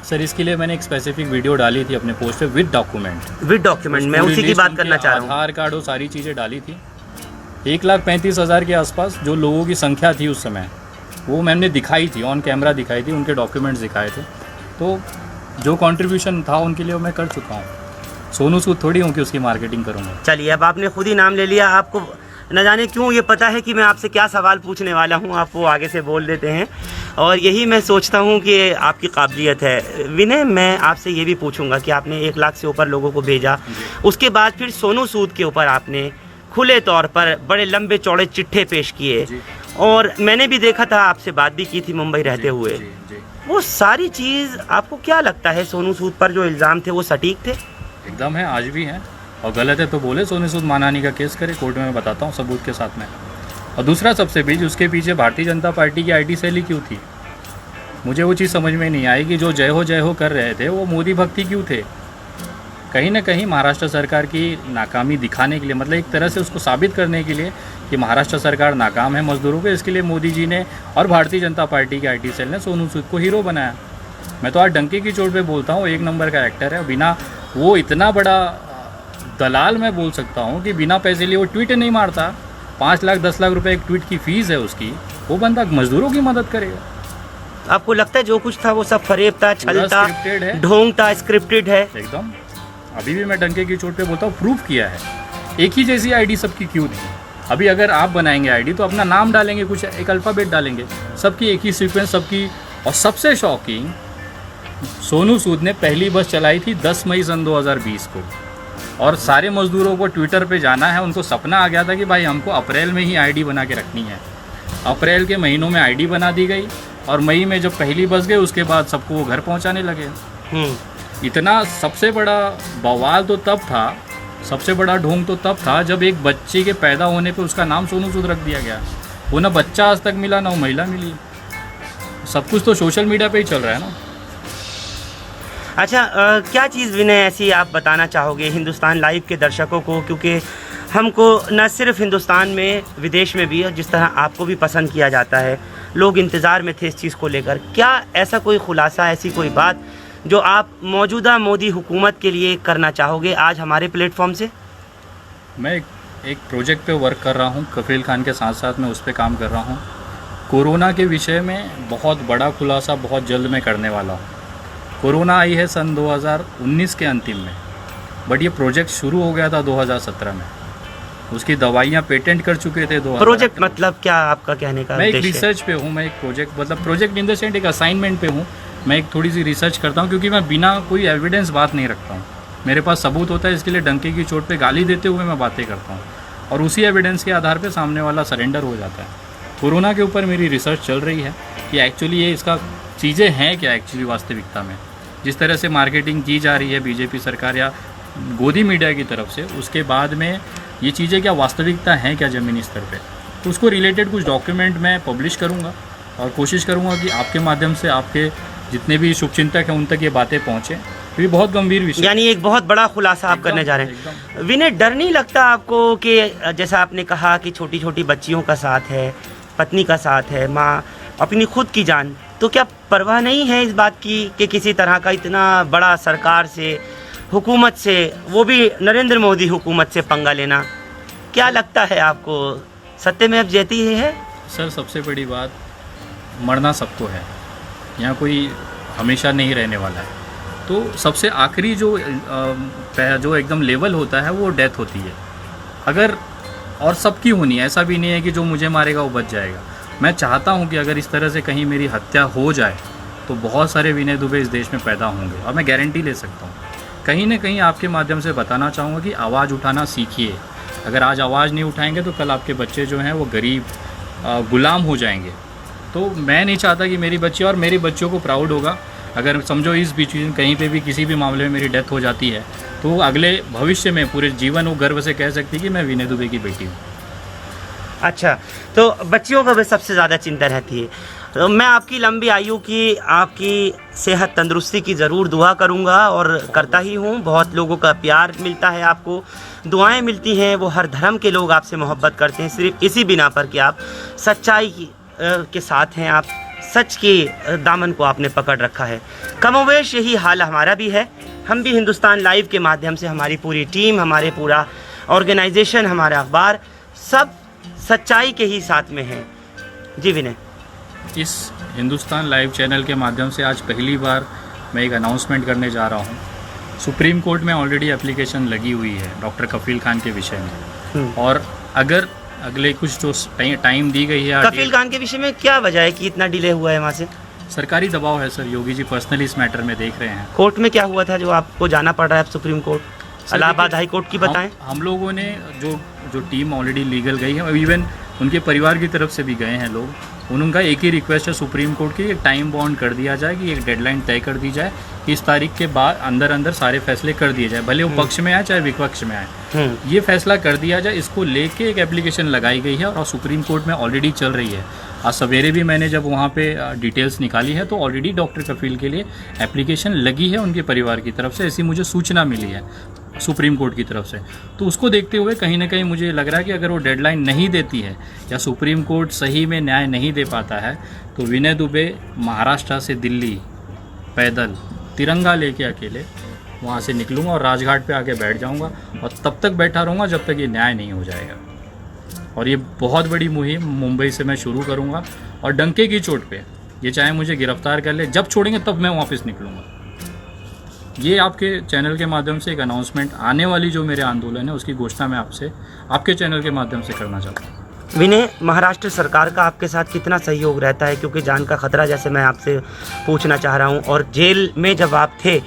सर, इसके लिए मैंने एक स्पेसिफिक वीडियो डाली थी अपने पोस्ट पे विद डॉक्यूमेंट। मैं उसी की बात करना चाह रहा हूँ। आधार कार्ड और सारी चीज़ें डाली थी। 1,35,000 के आसपास जो लोगों की संख्या थी उस समय, वो मैंने दिखाई थी, ऑन कैमरा दिखाई थी, उनके डॉक्यूमेंट्स दिखाए थे। तो जो कंट्रीब्यूशन था उनके लिए मैं कर चुका हूँ। सोनू सूद थोड़ी हूँ कि उसकी मार्केटिंग करूँगा। चलिए, अब आपने खुद ही नाम ले लिया, आपको न जाने क्यों ये पता है कि मैं आपसे क्या सवाल पूछने वाला हूँ, आप वो आगे से बोल देते हैं, और यही मैं सोचता हूँ कि आपकी काबिलियत है। विनय, मैं आपसे ये भी पूछूंगा कि आपने 1 लाख से ऊपर लोगों को भेजा, उसके बाद फिर सोनू सूद के ऊपर आपने खुले तौर पर बड़े लंबे चौड़े चिट्ठे पेश किए, और मैंने भी देखा था, आपसे बात भी की थी मुंबई रहते हुए। वो सारी चीज़ आपको क्या लगता है, सोनू सूद पर जो इल्ज़ाम थे वो सटीक थे? एकदम है, आज भी हैं, और गलत है तो बोले, सोनू सूद मानहानि का केस करे कोर्ट में, मैं बताता हूँ सबूत के साथ में। और दूसरा सबसे बीच, उसके पीछे भारतीय जनता पार्टी की IT सेल ही क्यों थी? मुझे वो चीज़ समझ में नहीं आई कि जो जय हो कर रहे थे वो मोदी भक्ति क्यों थे? कहीं ना कहीं महाराष्ट्र सरकार की नाकामी दिखाने के लिए, मतलब एक तरह से उसको साबित करने के लिए कि महाराष्ट्र सरकार नाकाम है मजदूरों के, इसके लिए मोदी जी ने और भारतीय जनता पार्टी की IT सेल ने सोनू सूद को हीरो बनाया। मैं तो आज डंके की चोट पे बोलता हूँ, 1 नंबर का एक्टर है। बिना वो इतना बड़ा दलाल मैं बोल सकता हूँ कि बिना पैसे लिए वो ट्वीट नहीं मारता। 5 लाख 10 लाख रुपए एक ट्वीट की फीस है उसकी, वो बंदा मजदूरों की मदद करेगा। आपको लगता है जो कुछ था वो सब फरेब था, छल था, ढोंग था, स्क्रिप्टेड है? एकदम। अभी भी मैं डंके की चोट पे बोलता हूँ, प्रूफ किया है एक ही जैसी आईडी सबकी क्यों नहीं? अभी अगर आप बनाएंगे आईडी तो अपना नाम डालेंगे, कुछ एक अल्फ़ाबेट डालेंगे, सबकी एक ही सीक्वेंस सबकी। और सबसे शॉकिंग, सोनू सूद ने पहली बस चलाई थी 10 मई सन 2020 को, और सारे मज़दूरों को ट्विटर पे जाना है, उनको सपना आ गया था कि भाई हमको अप्रैल में ही आईडी बना के रखनी है। अप्रैल के महीनों में आईडी बना दी गई, और मई में जब पहली बस गई उसके बाद सबको वो घर पहुंचाने लगे। इतना सबसे बड़ा बवाल तो तब था, सबसे बड़ा ढोंग तो तब था जब एक बच्चे के पैदा होने पे उसका नाम सोनू सूद रख दिया गया। वो ना बच्चा आज तक मिला, ना वो महिला मिली। सब कुछ तो सोशल मीडिया पे ही चल रहा है ना। अच्छा, क्या चीज़ विनय ऐसी आप बताना चाहोगे हिंदुस्तान लाइव के दर्शकों को, क्योंकि हमको न सिर्फ हिंदुस्तान में विदेश में भी, जिस तरह आपको भी पसंद किया जाता है, लोग इंतज़ार में थे इस चीज़ को लेकर। क्या ऐसा कोई खुलासा, ऐसी कोई बात जो आप मौजूदा मोदी हुकूमत के लिए करना चाहोगे आज हमारे प्लेटफॉर्म से? मैं एक प्रोजेक्ट पे वर्क कर रहा हूँ, कफील खान के साथ साथ मैं उस पर काम कर रहा हूँ। कोरोना के विषय में बहुत बड़ा खुलासा बहुत जल्द मैं करने वाला हूँ। कोरोना आई है सन 2019 के अंतिम में, बट ये प्रोजेक्ट शुरू हो गया था 2017 में। उसकी दवाइयाँ पेटेंट कर चुके थे 2000। प्रोजेक्ट मतलब क्या आपका कहने का? मैं एक रिसर्च पे हूँ, मैं एक प्रोजेक्ट मतलब प्रोजेक्ट इन द सेंस एक असाइनमेंट पे हूँ। मैं एक थोड़ी सी रिसर्च करता हूँ, क्योंकि मैं बिना कोई एविडेंस बात नहीं रखता हूँ। मेरे पास सबूत होता है, इसके लिए डंके की चोट पे गाली देते हुए मैं बातें करता हूँ, और उसी एविडेंस के आधार पे सामने वाला सरेंडर हो जाता है। कोरोना के ऊपर मेरी रिसर्च चल रही है कि एक्चुअली ये इसका चीज़ें हैं क्या एक्चुअली वास्तविकता में। जिस तरह से मार्केटिंग की जा रही है बीजेपी सरकार या गोदी मीडिया की तरफ से, उसके बाद में ये चीज़ें क्या वास्तविकता हैं क्या ज़मीनी स्तर पे, तो उसको रिलेटेड कुछ डॉक्यूमेंट मैं पब्लिश करूँगा, और कोशिश करूँगा कि आपके माध्यम से आपके जितने भी शुभचिंतक हैं उन तक ये बातें पहुँचें। तो ये बहुत गंभीर विषय, यानी एक बहुत बड़ा खुलासा आप करने जा रहे हैं। विनय, डर नहीं लगता आपको कि जैसा आपने कहा कि छोटी छोटी बच्चियों का साथ है, पत्नी का साथ है, माँ, अपनी खुद की जान, तो क्या परवाह नहीं है इस बात की कि किसी तरह का इतना बड़ा सरकार से, हुकूमत से, वो भी नरेंद्र मोदी हुकूमत से पंगा लेना? क्या लगता है आपको, सत्य में अब जयती है? सर, सबसे बड़ी बात, मरना सबको है, यहाँ कोई हमेशा नहीं रहने वाला है। तो सबसे आखिरी जो एकदम लेवल होता है वो डेथ होती है, अगर, और सबकी होनी है। ऐसा भी नहीं है कि जो मुझे मारेगा वो बच जाएगा। मैं चाहता हूँ कि अगर इस तरह से कहीं मेरी हत्या हो जाए तो बहुत सारे विनय दुबे इस देश में पैदा होंगे, और मैं गारंटी ले सकता हूँ। कहीं ना कहीं आपके माध्यम से बताना चाहूँगा कि आवाज़ उठाना सीखिए। अगर आज आवाज़ नहीं उठाएंगे तो कल आपके बच्चे जो हैं वो गरीब गुलाम हो जाएंगे। तो मैं नहीं चाहता कि मेरी बच्ची, और मेरे बच्चों को प्राउड होगा अगर समझो इस बीच में कहीं पे भी किसी भी मामले में मेरी डेथ हो जाती है, तो अगले भविष्य में पूरे जीवन वो गर्व से कह सकती कि मैं विनय दुबे की बेटी हूँ। अच्छा, तो बच्चियों को भी सबसे ज़्यादा चिंता रहती है। तो मैं आपकी लंबी आयु की, आपकी सेहत तंदुरुस्ती की ज़रूर दुआ करूंगा, और करता ही हूं। बहुत लोगों का प्यार मिलता है, आपको दुआएं मिलती हैं, वो हर धर्म के लोग आपसे मोहब्बत करते हैं, सिर्फ इसी बिना पर कि आप सच्चाई के साथ हैं, आप सच के दामन को आपने पकड़ रखा है। कमोवेश यही हाल हमारा भी है। हम भी हिंदुस्तान लाइव के माध्यम से, हमारी पूरी टीम, हमारे पूरा ऑर्गेनाइजेशन, हमारा अखबार, सब सच्चाई के ही साथ में हैं। जी विनय, इस हिंदुस्तान लाइव चैनल के माध्यम से आज पहली बार मैं एक अनाउंसमेंट करने जा रहा हूँ। सुप्रीम कोर्ट में ऑलरेडी एप्लीकेशन लगी हुई है डॉक्टर कफील खान के विषय में, और अगर अगले कुछ जो टाइम दी गई है कफील खान के विषय में, क्या वजह है कि इतना डिले हुआ है वहाँ से? सरकारी दबाव है सर, योगी जी पर्सनली इस मैटर में देख रहे हैं। कोर्ट में क्या हुआ था जो आपको जाना पड़ रहा है supreme court, Allahabad high court की बताएं? हम लोगों ने जो टीम ऑलरेडी लीगल गई है, इवन उनके परिवार की तरफ से भी गए हैं लोग, उनका एक ही रिक्वेस्ट है सुप्रीम कोर्ट की, एक टाइम बाउंड कर दिया जाए, कि एक डेडलाइन तय कर दी जाए, इस तारीख के बाद अंदर सारे फैसले कर दिए जाए, भले वो पक्ष में आए चाहे विपक्ष में आए, ये फैसला कर दिया जाए। इसको लेके एक एप्लीकेशन लगाई गई है और सुप्रीम कोर्ट में ऑलरेडी चल रही है। आज सवेरे भी मैंने जब वहाँ पे डिटेल्स निकाली है तो ऑलरेडी डॉक्टर कफील के लिए एप्लीकेशन लगी है उनके परिवार की तरफ से, ऐसी मुझे सूचना मिली है सुप्रीम कोर्ट की तरफ से। तो उसको देखते हुए कहीं ना कहीं मुझे लग रहा है कि अगर वो डेडलाइन नहीं देती है या सुप्रीम कोर्ट सही में न्याय नहीं दे पाता है, तो विनय दुबे महाराष्ट्र से दिल्ली पैदल तिरंगा लेके अकेले वहाँ से निकलूँगा और राजघाट पे आके बैठ जाऊँगा, और तब तक बैठा रहूँगा जब तक ये न्याय नहीं हो जाएगा। और ये बहुत बड़ी मुहिम मुंबई से मैं शुरू करूँगा, और डंके की चोट पे ये चाहे मुझे गिरफ्तार कर ले, जब छोड़ेंगे तब मैं वापस निकलूँगा। ये आपके चैनल के माध्यम से एक अनाउंसमेंट, आने वाली जो मेरे आंदोलन है उसकी घोषणा मैं आपसे आपके चैनल के माध्यम से करना चाहता हूँ। विनय, महाराष्ट्र सरकार का आपके साथ कितना सहयोग रहता है, क्योंकि जान का खतरा जैसे मैं आपसे पूछना चाह रहा हूँ, और जेल में जब आप थे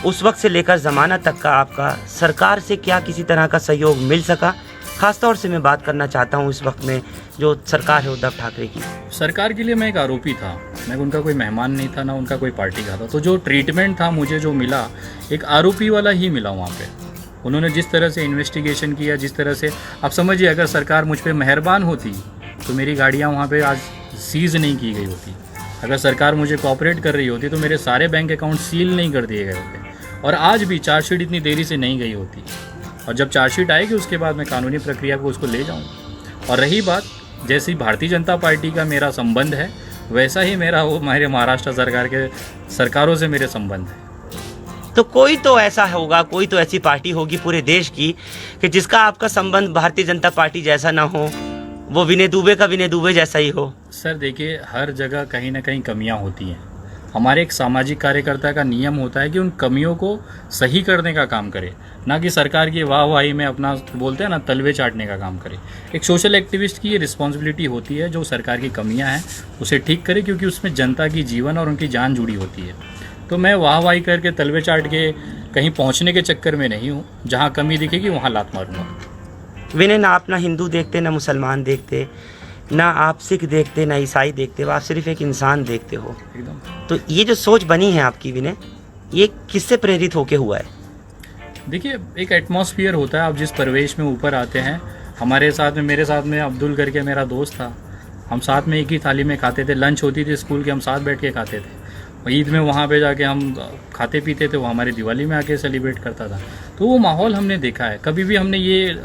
उस वक्त से लेकर ज़मानत तक का आपका सरकार से क्या किसी तरह का सहयोग मिल सका? ख़ासतौर से मैं बात करना चाहता हूँ इस वक्त में जो सरकार है उद्धव ठाकरे की। सरकार के लिए मैं एक आरोपी था, मैं उनका कोई मेहमान नहीं था, ना उनका कोई पार्टी का था। तो जो ट्रीटमेंट था मुझे जो मिला, एक आरोपी वाला ही मिला वहाँ पे। उन्होंने जिस तरह से इन्वेस्टिगेशन किया, जिस तरह से, आप समझिए अगर सरकार मुझ पे मेहरबान होती तो मेरी गाड़ियाँ वहाँ पे आज सीज़ नहीं की गई होती। अगर सरकार मुझे कोऑपरेट कर रही होती तो मेरे सारे बैंक अकाउंट सील नहीं कर दिए गए होते, और आज भी चार्जशीट इतनी देरी से नहीं गई होती। और जब चार्जशीट आएगी उसके बाद मैं कानूनी प्रक्रिया को उसको ले जाऊँगा। और रही बात, जैसी भारतीय जनता पार्टी का मेरा संबंध है वैसा ही मेरा वो मेरे महाराष्ट्र सरकार के सरकारों से मेरे संबंध है। तो कोई तो ऐसा होगा, कोई तो ऐसी पार्टी होगी पूरे देश की कि जिसका आपका संबंध भारतीय जनता पार्टी जैसा ना हो, वो विनय दुबे का विनय दुबे जैसा ही हो। सर देखिए, हर जगह कहीं ना कहीं कमियां होती हैं। हमारे एक सामाजिक कार्यकर्ता का नियम होता है कि उन कमियों को सही करने का काम करे, ना कि सरकार की वाहवाही में अपना बोलते हैं ना तलवे चाटने का काम करे। एक सोशल एक्टिविस्ट की ये रिस्पॉन्सिबिलिटी होती है जो सरकार की कमियां हैं उसे ठीक करे, क्योंकि उसमें जनता की जीवन और उनकी जान जुड़ी होती है। तो मैं वाहवाही करके तलवे चाट के कहीं पहुंचने के चक्कर में नहीं हूं। जहां कमी दिखेगी वहां लात मारूंगा। विनय, ना आप ना हिंदू देखते, ना मुसलमान देखते, ना आप सिख देखते, ना ईसाई देखते, आप सिर्फ एक इंसान देखते हो एकदम। तो ये जो सोच बनी है आपकी विनय, ये किससे प्रेरित होके हुआ है? देखिए, एक एटमॉस्फेयर होता है, आप जिस परिवेश में ऊपर आते हैं। हमारे साथ में, मेरे साथ में अब्दुल करके मेरा दोस्त था, हम साथ में एक ही थाली में खाते थे। लंच होती थी स्कूल की, हम साथ बैठ के खाते थे। ईद में वहाँ पे जाके हम खाते पीते थे, वो हमारी दिवाली में आके सेलिब्रेट करता था। तो वो माहौल हमने देखा है। कभी भी हमने ये,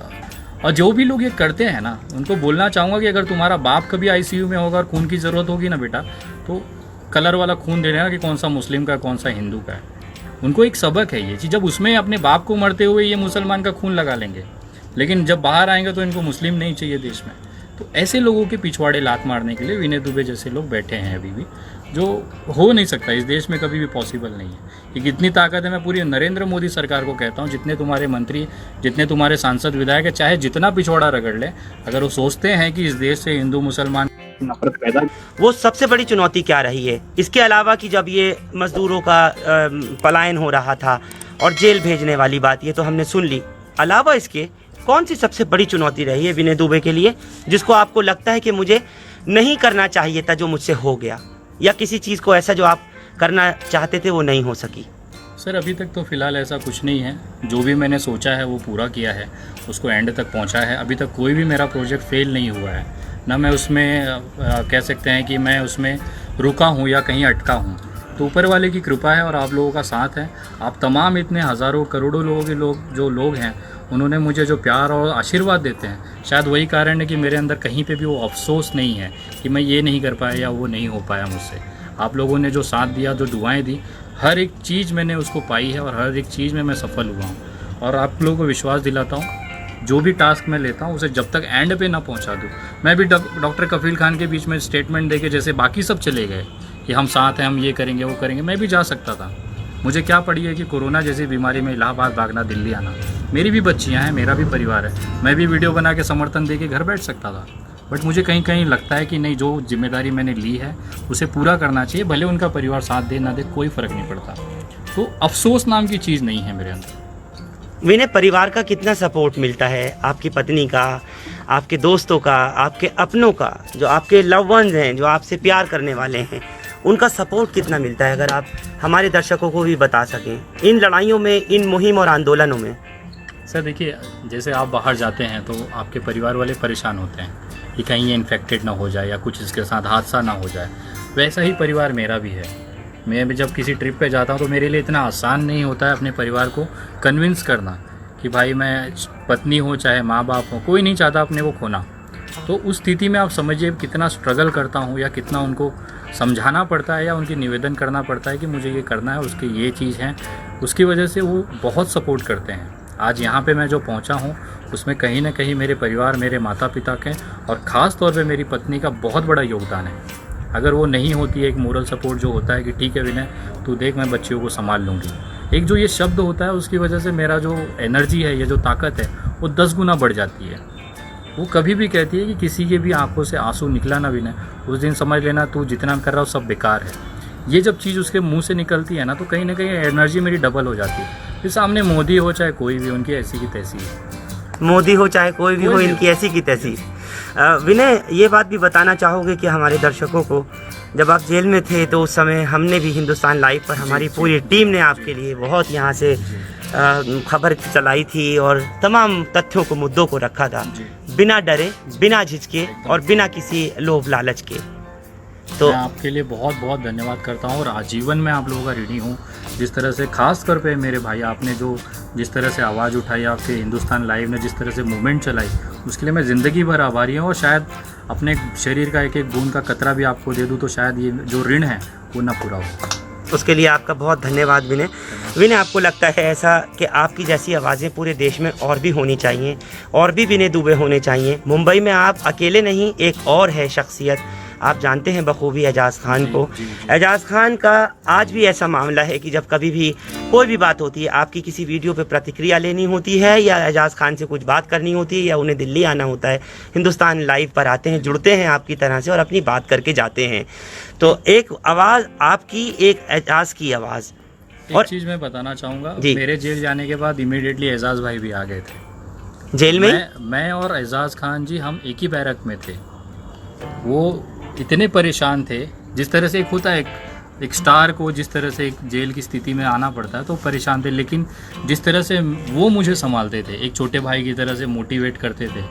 और जो भी लोग ये करते हैं ना, उनको बोलना चाहूँगा कि अगर तुम्हारा बाप कभी आईसीयू में होगा और खून की ज़रूरत होगी ना बेटा, तो कलर वाला खून दे देना कि कौन सा मुस्लिम का कौन सा हिंदू का है। उनको एक सबक है ये चीज़। जब उसमें अपने बाप को मरते हुए ये मुसलमान का खून लगा लेंगे, लेकिन जब बाहर आएंगे तो इनको मुस्लिम नहीं चाहिए देश में। तो ऐसे लोगों के पिछवाड़े लात मारने के लिए विनय दुबे जैसे लोग बैठे हैं अभी भी, जो हो नहीं सकता इस देश में, कभी भी पॉसिबल नहीं है। कि कितनी ताकत है, मैं पूरी नरेंद्र मोदी सरकार को कहता हूँ, जितने तुम्हारे मंत्री, जितने तुम्हारे सांसद विधायक है, चाहे जितना पिछवाड़ा रगड़ ले, अगर वो सोचते हैं कि इस देश से हिंदू मुसलमान नफरत पैदा, वो सबसे बड़ी चुनौती क्या रही है? इसके अलावा कि जब ये मजदूरों का पलायन हो रहा था और जेल भेजने वाली बात, ये तो हमने सुन ली। अलावा इसके कौन सी सबसे बड़ी चुनौती रही है विनय दुबे के लिए, जिसको आपको लगता है कि मुझे नहीं करना चाहिए था जो मुझसे हो गया, या किसी चीज़ को ऐसा जो आप करना चाहते थे वो नहीं हो सकी? सर अभी तक तो फ़िलहाल ऐसा कुछ नहीं है। जो भी मैंने सोचा है वो पूरा किया है, उसको एंड तक पहुंचा है। अभी तक कोई भी मेरा प्रोजेक्ट फेल नहीं हुआ है, ना मैं उसमें कह सकते हैं कि मैं उसमें रुका हूं या कहीं अटका हूं। तो ऊपर वाले की कृपा है और आप लोगों का साथ है। आप तमाम इतने हज़ारों करोड़ों लोगों के लोग हैं, उन्होंने मुझे जो प्यार और आशीर्वाद देते हैं, शायद वही कारण है कि मेरे अंदर कहीं पे भी वो अफसोस नहीं है कि मैं ये नहीं कर पाया या वो नहीं हो पाया मुझसे। आप लोगों ने जो साथ दिया, जो दुआएं दी, हर एक चीज़ मैंने उसको पाई है और हर एक चीज़ में मैं सफल हुआ हूँ। और आप लोगों को विश्वास दिलाता हूँ, जो भी टास्क मैं लेता हूँ उसे जब तक एंड पे ना पहुँचा दूँ। मैं भी डॉक्टर कफील खान के बीच में स्टेटमेंट दे के जैसे बाकी सब चले गए कि हम साथ हैं, हम ये करेंगे वो करेंगे, मैं भी जा सकता था। मुझे क्या पड़ी है कि कोरोना जैसी बीमारी में इलाहाबाद भागना, दिल्ली आना। मेरी भी बच्चियां हैं, मेरा भी परिवार है, मैं भी वीडियो बना के समर्थन दे के घर बैठ सकता था। बट मुझे कहीं कहीं लगता है कि नहीं, जो जिम्मेदारी मैंने ली है उसे पूरा करना चाहिए, भले उनका परिवार साथ दे ना दे, कोई फ़र्क नहीं पड़ता। तो अफसोस नाम की चीज़ नहीं है मेरे अंदर। विनय, परिवार का कितना सपोर्ट मिलता है? आपकी पत्नी का, आपके दोस्तों का, आपके अपनों का, जो आपके लव वंस हैं, जो आपसे प्यार करने वाले हैं, उनका सपोर्ट कितना मिलता है? अगर आप हमारे दर्शकों को भी बता सकें इन लड़ाइयों में, इन मुहिम और आंदोलनों में। सर देखिए, जैसे आप बाहर जाते हैं तो आपके परिवार वाले परेशान होते हैं कि कहीं ये इन्फेक्टेड ना हो जाए या कुछ इसके साथ हादसा ना हो जाए। वैसा ही परिवार मेरा भी है। मैं भी जब किसी ट्रिप पे जाता हूँ तो मेरे लिए इतना आसान नहीं होता है अपने परिवार को कन्विंस करना कि भाई, मैं पत्नी हो चाहे माँ बाप हो, कोई नहीं चाहता अपने को खोना। तो उस स्थिति में आप समझिए कितना स्ट्रगल करता हूँ, या कितना उनको समझाना पड़ता है या उनकी निवेदन करना पड़ता है कि मुझे ये करना है, उसकी ये चीज़ है। उसकी वजह से वो बहुत सपोर्ट करते हैं। आज यहाँ पे मैं जो पहुँचा हूँ उसमें कहीं ना कहीं मेरे परिवार, मेरे माता पिता के और ख़ास तौर पे मेरी पत्नी का बहुत बड़ा योगदान है। अगर वो नहीं होती, एक मोरल सपोर्ट जो होता है कि ठीक है विनय, तू देख, मैं बच्चियों को संभाल लूँगी, एक जो ये शब्द होता है उसकी वजह से मेरा जो एनर्जी है, ये जो ताकत है वो 10 गुना बढ़ जाती है। वो कभी भी कहती है कि किसी के भी आंखों से आंसू निकला ना विनय, उस दिन समझ लेना तू जितना कर रहा हो सब बेकार है। ये जब चीज़ उसके मुंह से निकलती है ना तो कहीं ना कहीं एनर्जी मेरी डबल हो जाती है। फिर सामने मोदी हो चाहे कोई भी, उनकी ऐसी की तैसी है। मोदी हो चाहे कोई भी हो, इनकी ऐसी की तैसी। विनय, ये बात भी बताना चाहोगे कि हमारे दर्शकों को, जब आप जेल में थे तो उस समय हमने भी हिंदुस्तान लाइव पर हमारी पूरी टीम ने आपके लिए बहुत यहाँ से खबर चलाई थी और तमाम तथ्यों को, मुद्दों को रखा था, बिना डरे, बिना झिझके और बिना किसी लोभ लालच के। तो मैं आपके लिए बहुत बहुत धन्यवाद करता हूँ और आजीवन में आप लोगों का ऋणी हूँ। जिस तरह से खास कर पे मेरे भाई आपने जो जिस तरह से आवाज़ उठाई, आपके हिंदुस्तान लाइव ने जिस तरह से मूवमेंट चलाई, उसके लिए मैं ज़िंदगी भर आभारी हूँ। और शायद अपने शरीर का एक एक बूंद का कतरा भी आपको दे दूँ तो शायद ये जो ऋण है वो ना पूरा हो। उसके लिए आपका बहुत धन्यवाद विनय। विनय, आपको लगता है ऐसा कि आपकी जैसी आवाज़ें पूरे देश में और भी होनी चाहिए, और भी विनय दुबे होने चाहिए? मुंबई में आप अकेले नहीं, एक और है शख्सियत, आप जानते हैं बखूबी एजाज़ खान को। एजाज़ खान का आज भी ऐसा मामला है कि जब कभी भी कोई भी बात होती है, आपकी किसी वीडियो पे प्रतिक्रिया लेनी होती है या एजाज़ खान से कुछ बात करनी होती है या उन्हें दिल्ली आना होता है, हिंदुस्तान लाइव पर आते हैं, जुड़ते हैं आपकी तरह से और अपनी बात करके जाते हैं। तो एक आवाज़ आपकी, एक एजाज़ की आवाज़। और चीज़ मैं बताना चाहूँगा, मेरे जेल जाने के बाद इमीडिएटली एजाज़ भाई भी आ गए थे जेल में। मैं और एजाज़ खान जी हम एक ही बैरक में थे। वो इतने परेशान थे, जिस तरह से एक होता है एक स्टार को जिस तरह से एक जेल की स्थिति में आना पड़ता है, तो परेशान थे। लेकिन जिस तरह से वो मुझे संभालते थे, एक छोटे भाई की तरह से मोटिवेट करते थे,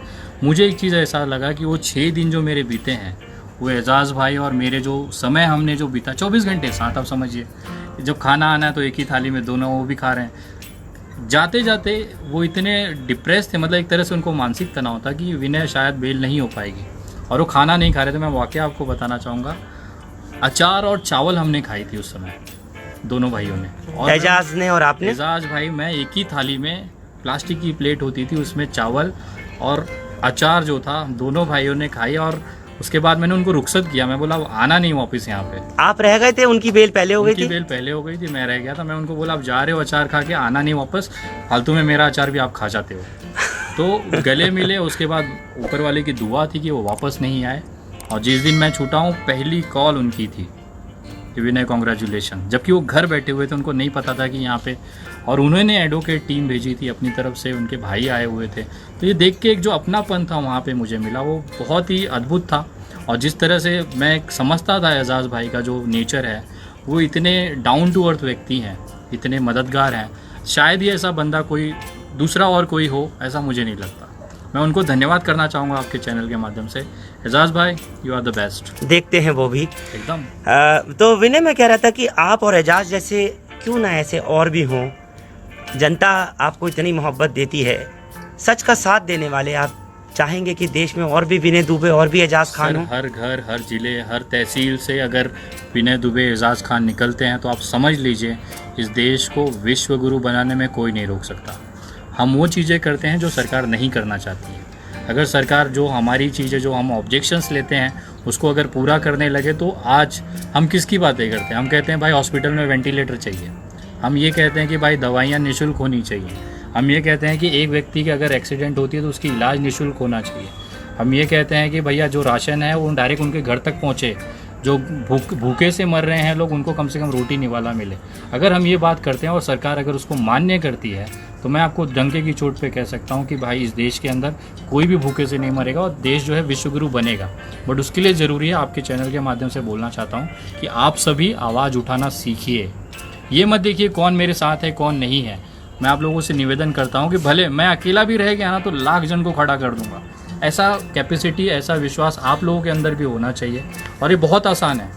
मुझे एक चीज़ ऐसा लगा कि वो 6 दिन जो मेरे बीते हैं, वो एजाज़ भाई और मेरे जो समय हमने जो बीता 24 घंटे साथ, आप समझिए जब खाना आना है तो एक ही थाली में दोनों वो भी खा रहे हैं। जाते जाते वो इतने डिप्रेस थे, मतलब एक तरह से उनको मानसिक तनाव था कि विनय शायद बेल नहीं हो पाएगी, और वो खाना नहीं खा रहे थे। मैं वाकया आपको बताना चाहूँगा, अचार और चावल हमने खाई थी उस समय दोनों भाइयों ने, और एजाज ने और आपने। एजाज भाई, मैं एक ही थाली में, प्लास्टिक की प्लेट होती थी उसमें चावल और अचार जो था दोनों भाइयों ने खाई। और उसके बाद मैंने उनको रुखसत किया, मैं बोला आना नहीं वापस यहाँ पे। आप रह गए थे, उनकी बेल पहले हो गई थी? बेल पहले हो गई थी, मैं रह गया था। मैं उनको बोला आप जा रहे हो अचार खा के, आना नहीं वापस, फालतू में मेरा अचार भी आप खा जाते हो। तो गले मिले। उसके बाद ऊपर वाले की दुआ थी कि वो वापस नहीं आए। और जिस दिन मैं छूटा हूँ, पहली कॉल उनकी थी कि विनय कॉन्ग्रेचुलेशन, जबकि वो घर बैठे हुए थे, उनको नहीं पता था कि यहाँ पे, और उन्होंने एडवोकेट टीम भेजी थी अपनी तरफ से, उनके भाई आए हुए थे। तो ये देख के एक जो अपनापन था वहाँ पे मुझे मिला, वो बहुत ही अद्भुत था। और जिस तरह से मैं समझता था एजाज़ भाई का जो नेचर है, वो इतने डाउन टू अर्थ व्यक्ति हैं, इतने मददगार हैं, शायद ही ऐसा बंदा कोई दूसरा और कोई हो, ऐसा मुझे नहीं लगता। मैं उनको धन्यवाद करना चाहूँगा आपके चैनल के माध्यम से। एजाज़ भाई, यू आर द बेस्ट। देखते हैं वो भी एकदम। तो विनय, मैं कह रहा था कि आप और एजाज़ जैसे क्यों ना ऐसे और भी हों। जनता आपको इतनी मोहब्बत देती है, सच का साथ देने वाले, आप चाहेंगे कि देश में और भी विनय दुबे और भी एजाज़ खान हो? हर घर, हर जिले, हर तहसील से अगर विनय दुबे, एजाज़ खान निकलते हैं तो आप समझ लीजिए इस देश को विश्व गुरु बनाने में कोई नहीं रोक सकता। हम वो चीज़ें करते हैं जो सरकार नहीं करना चाहती है। अगर सरकार जो हमारी चीज़ें, जो हम ऑब्जेक्शंस लेते हैं, उसको अगर पूरा करने लगे तो आज हम किसकी बातें करते हैं? हम कहते हैं भाई हॉस्पिटल में वेंटिलेटर चाहिए, हम ये कहते हैं कि भाई दवाइयाँ निःशुल्क होनी चाहिए, हम ये कहते हैं कि एक व्यक्ति की अगर एक्सीडेंट होती है तो उसकी इलाज निःशुल्क होना चाहिए, हम ये कहते हैं कि भैया जो राशन है वो डायरेक्ट उनके घर तक पहुँचे, जो भूखे से मर रहे हैं लोग, उनको कम से कम रोटी निवाला मिले। अगर हम ये बात करते हैं और सरकार अगर उसको मान्य करती है, तो मैं आपको डंके की चोट पे कह सकता हूँ कि भाई इस देश के अंदर कोई भी भूखे से नहीं मरेगा और देश जो है विश्वगुरु बनेगा। बट उसके लिए ज़रूरी है, आपके चैनल के माध्यम से बोलना चाहता हूँ कि आप सभी आवाज़ उठाना सीखिए। ये मत देखिए कौन मेरे साथ है कौन नहीं है। मैं आप लोगों से निवेदन करता हूँ कि भले मैं अकेला भी रह गया ना तो लाख जन को खड़ा कर दूँगा। ऐसा कैपेसिटी, ऐसा विश्वास आप लोगों के अंदर भी होना चाहिए। और ये बहुत आसान है,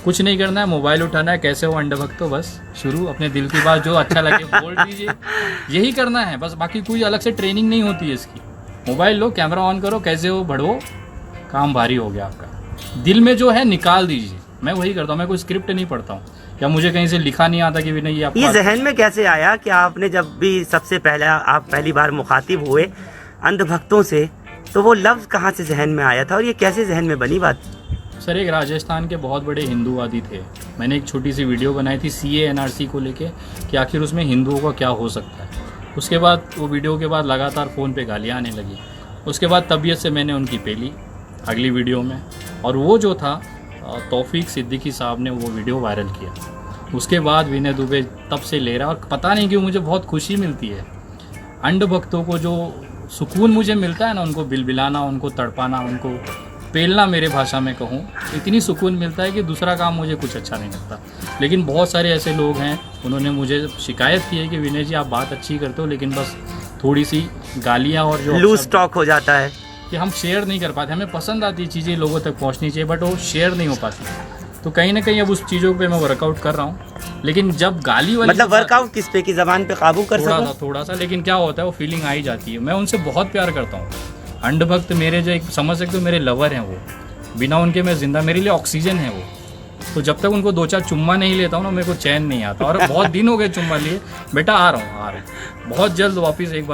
कुछ नहीं करना है, मोबाइल उठाना है, कैसे हो अंडभक्त हो, बस शुरू, अपने दिल की बात जो अच्छा लगे बोल दीजिए, यही करना है बस। बाकी कोई अलग से ट्रेनिंग नहीं होती है इसकी। मोबाइल लो, कैमरा ऑन करो, कैसे हो बढ़ो, काम भारी हो गया आपका। दिल में जो है निकाल दीजिए। मैं वही करता हूँ, मैं कोई स्क्रिप्ट नहीं पढ़ता हूँ या मुझे कहीं से लिखा नहीं आता कि भी नहीं ये जहन में कैसे आया कि आपने जब भी सबसे पहले आप पहली बार मुखातिब हुए अंधभक्तों से, तो वो लफ्ज़ कहाँ से जहन में आया था और ये कैसे जहन में बनी बात? सर, एक राजस्थान के बहुत बड़े हिंदूवादी थे, मैंने एक छोटी सी वीडियो बनाई थी CA NRC को लेके कि आखिर उसमें हिंदुओं का क्या हो सकता है। उसके बाद वो वीडियो के बाद लगातार फ़ोन पे गालियाँ आने लगी। उसके बाद तबीयत से मैंने उनकी पे ली अगली वीडियो में, और वो जो था तौफीक सिद्दीकी साहब ने वो वीडियो वायरल किया। उसके बाद विनय दुबे तब से ले रहा है, और पता नहीं क्यों मुझे बहुत खुशी मिलती है। अंध भक्तों को जो सुकून मुझे मिलता है ना, उनको बिलबिलाना, उनको तड़पाना, उनको पेलना, मेरे भाषा में कहूँ, इतनी सुकून मिलता है कि दूसरा काम मुझे कुछ अच्छा नहीं लगता। लेकिन बहुत सारे ऐसे लोग हैं, उन्होंने मुझे शिकायत की है कि विनय जी आप बात अच्छी करते हो, लेकिन बस थोड़ी सी गालियाँ और जो लूज टॉक हो जाता है कि हम शेयर नहीं कर पाते। हमें पसंद आती है चीज़ें लोगों तक पहुंचनी चाहिए, बट वो शेयर नहीं हो पाती। तो कहीं ना कहीं अब उस चीज़ों पे मैं वर्कआउट कर रहा हूँ। लेकिन जब गाली वाली मतलब वर्कआउट किस पे, की ज़बान पे काबू कर सको? थोड़ा सा, लेकिन क्या होता है वो फीलिंग आ ही जाती है। मैं उनसे बहुत प्यार करता हूँ। अंध भक्त मेरे जो एक समझ सकते हो मेरे लवर हैं, वो बिना उनके मैं जिंदा, मेरे लिए ऑक्सीजन है वो। तो जब तक उनको 2-4 चुम्मा नहीं लेता हूँ ना, मेरे को चैन नहीं आता। और बहुत दिन हो गए चुम्मा लिए। बेटा आ रहा हूँ बहुत जल्द वापस एक बार।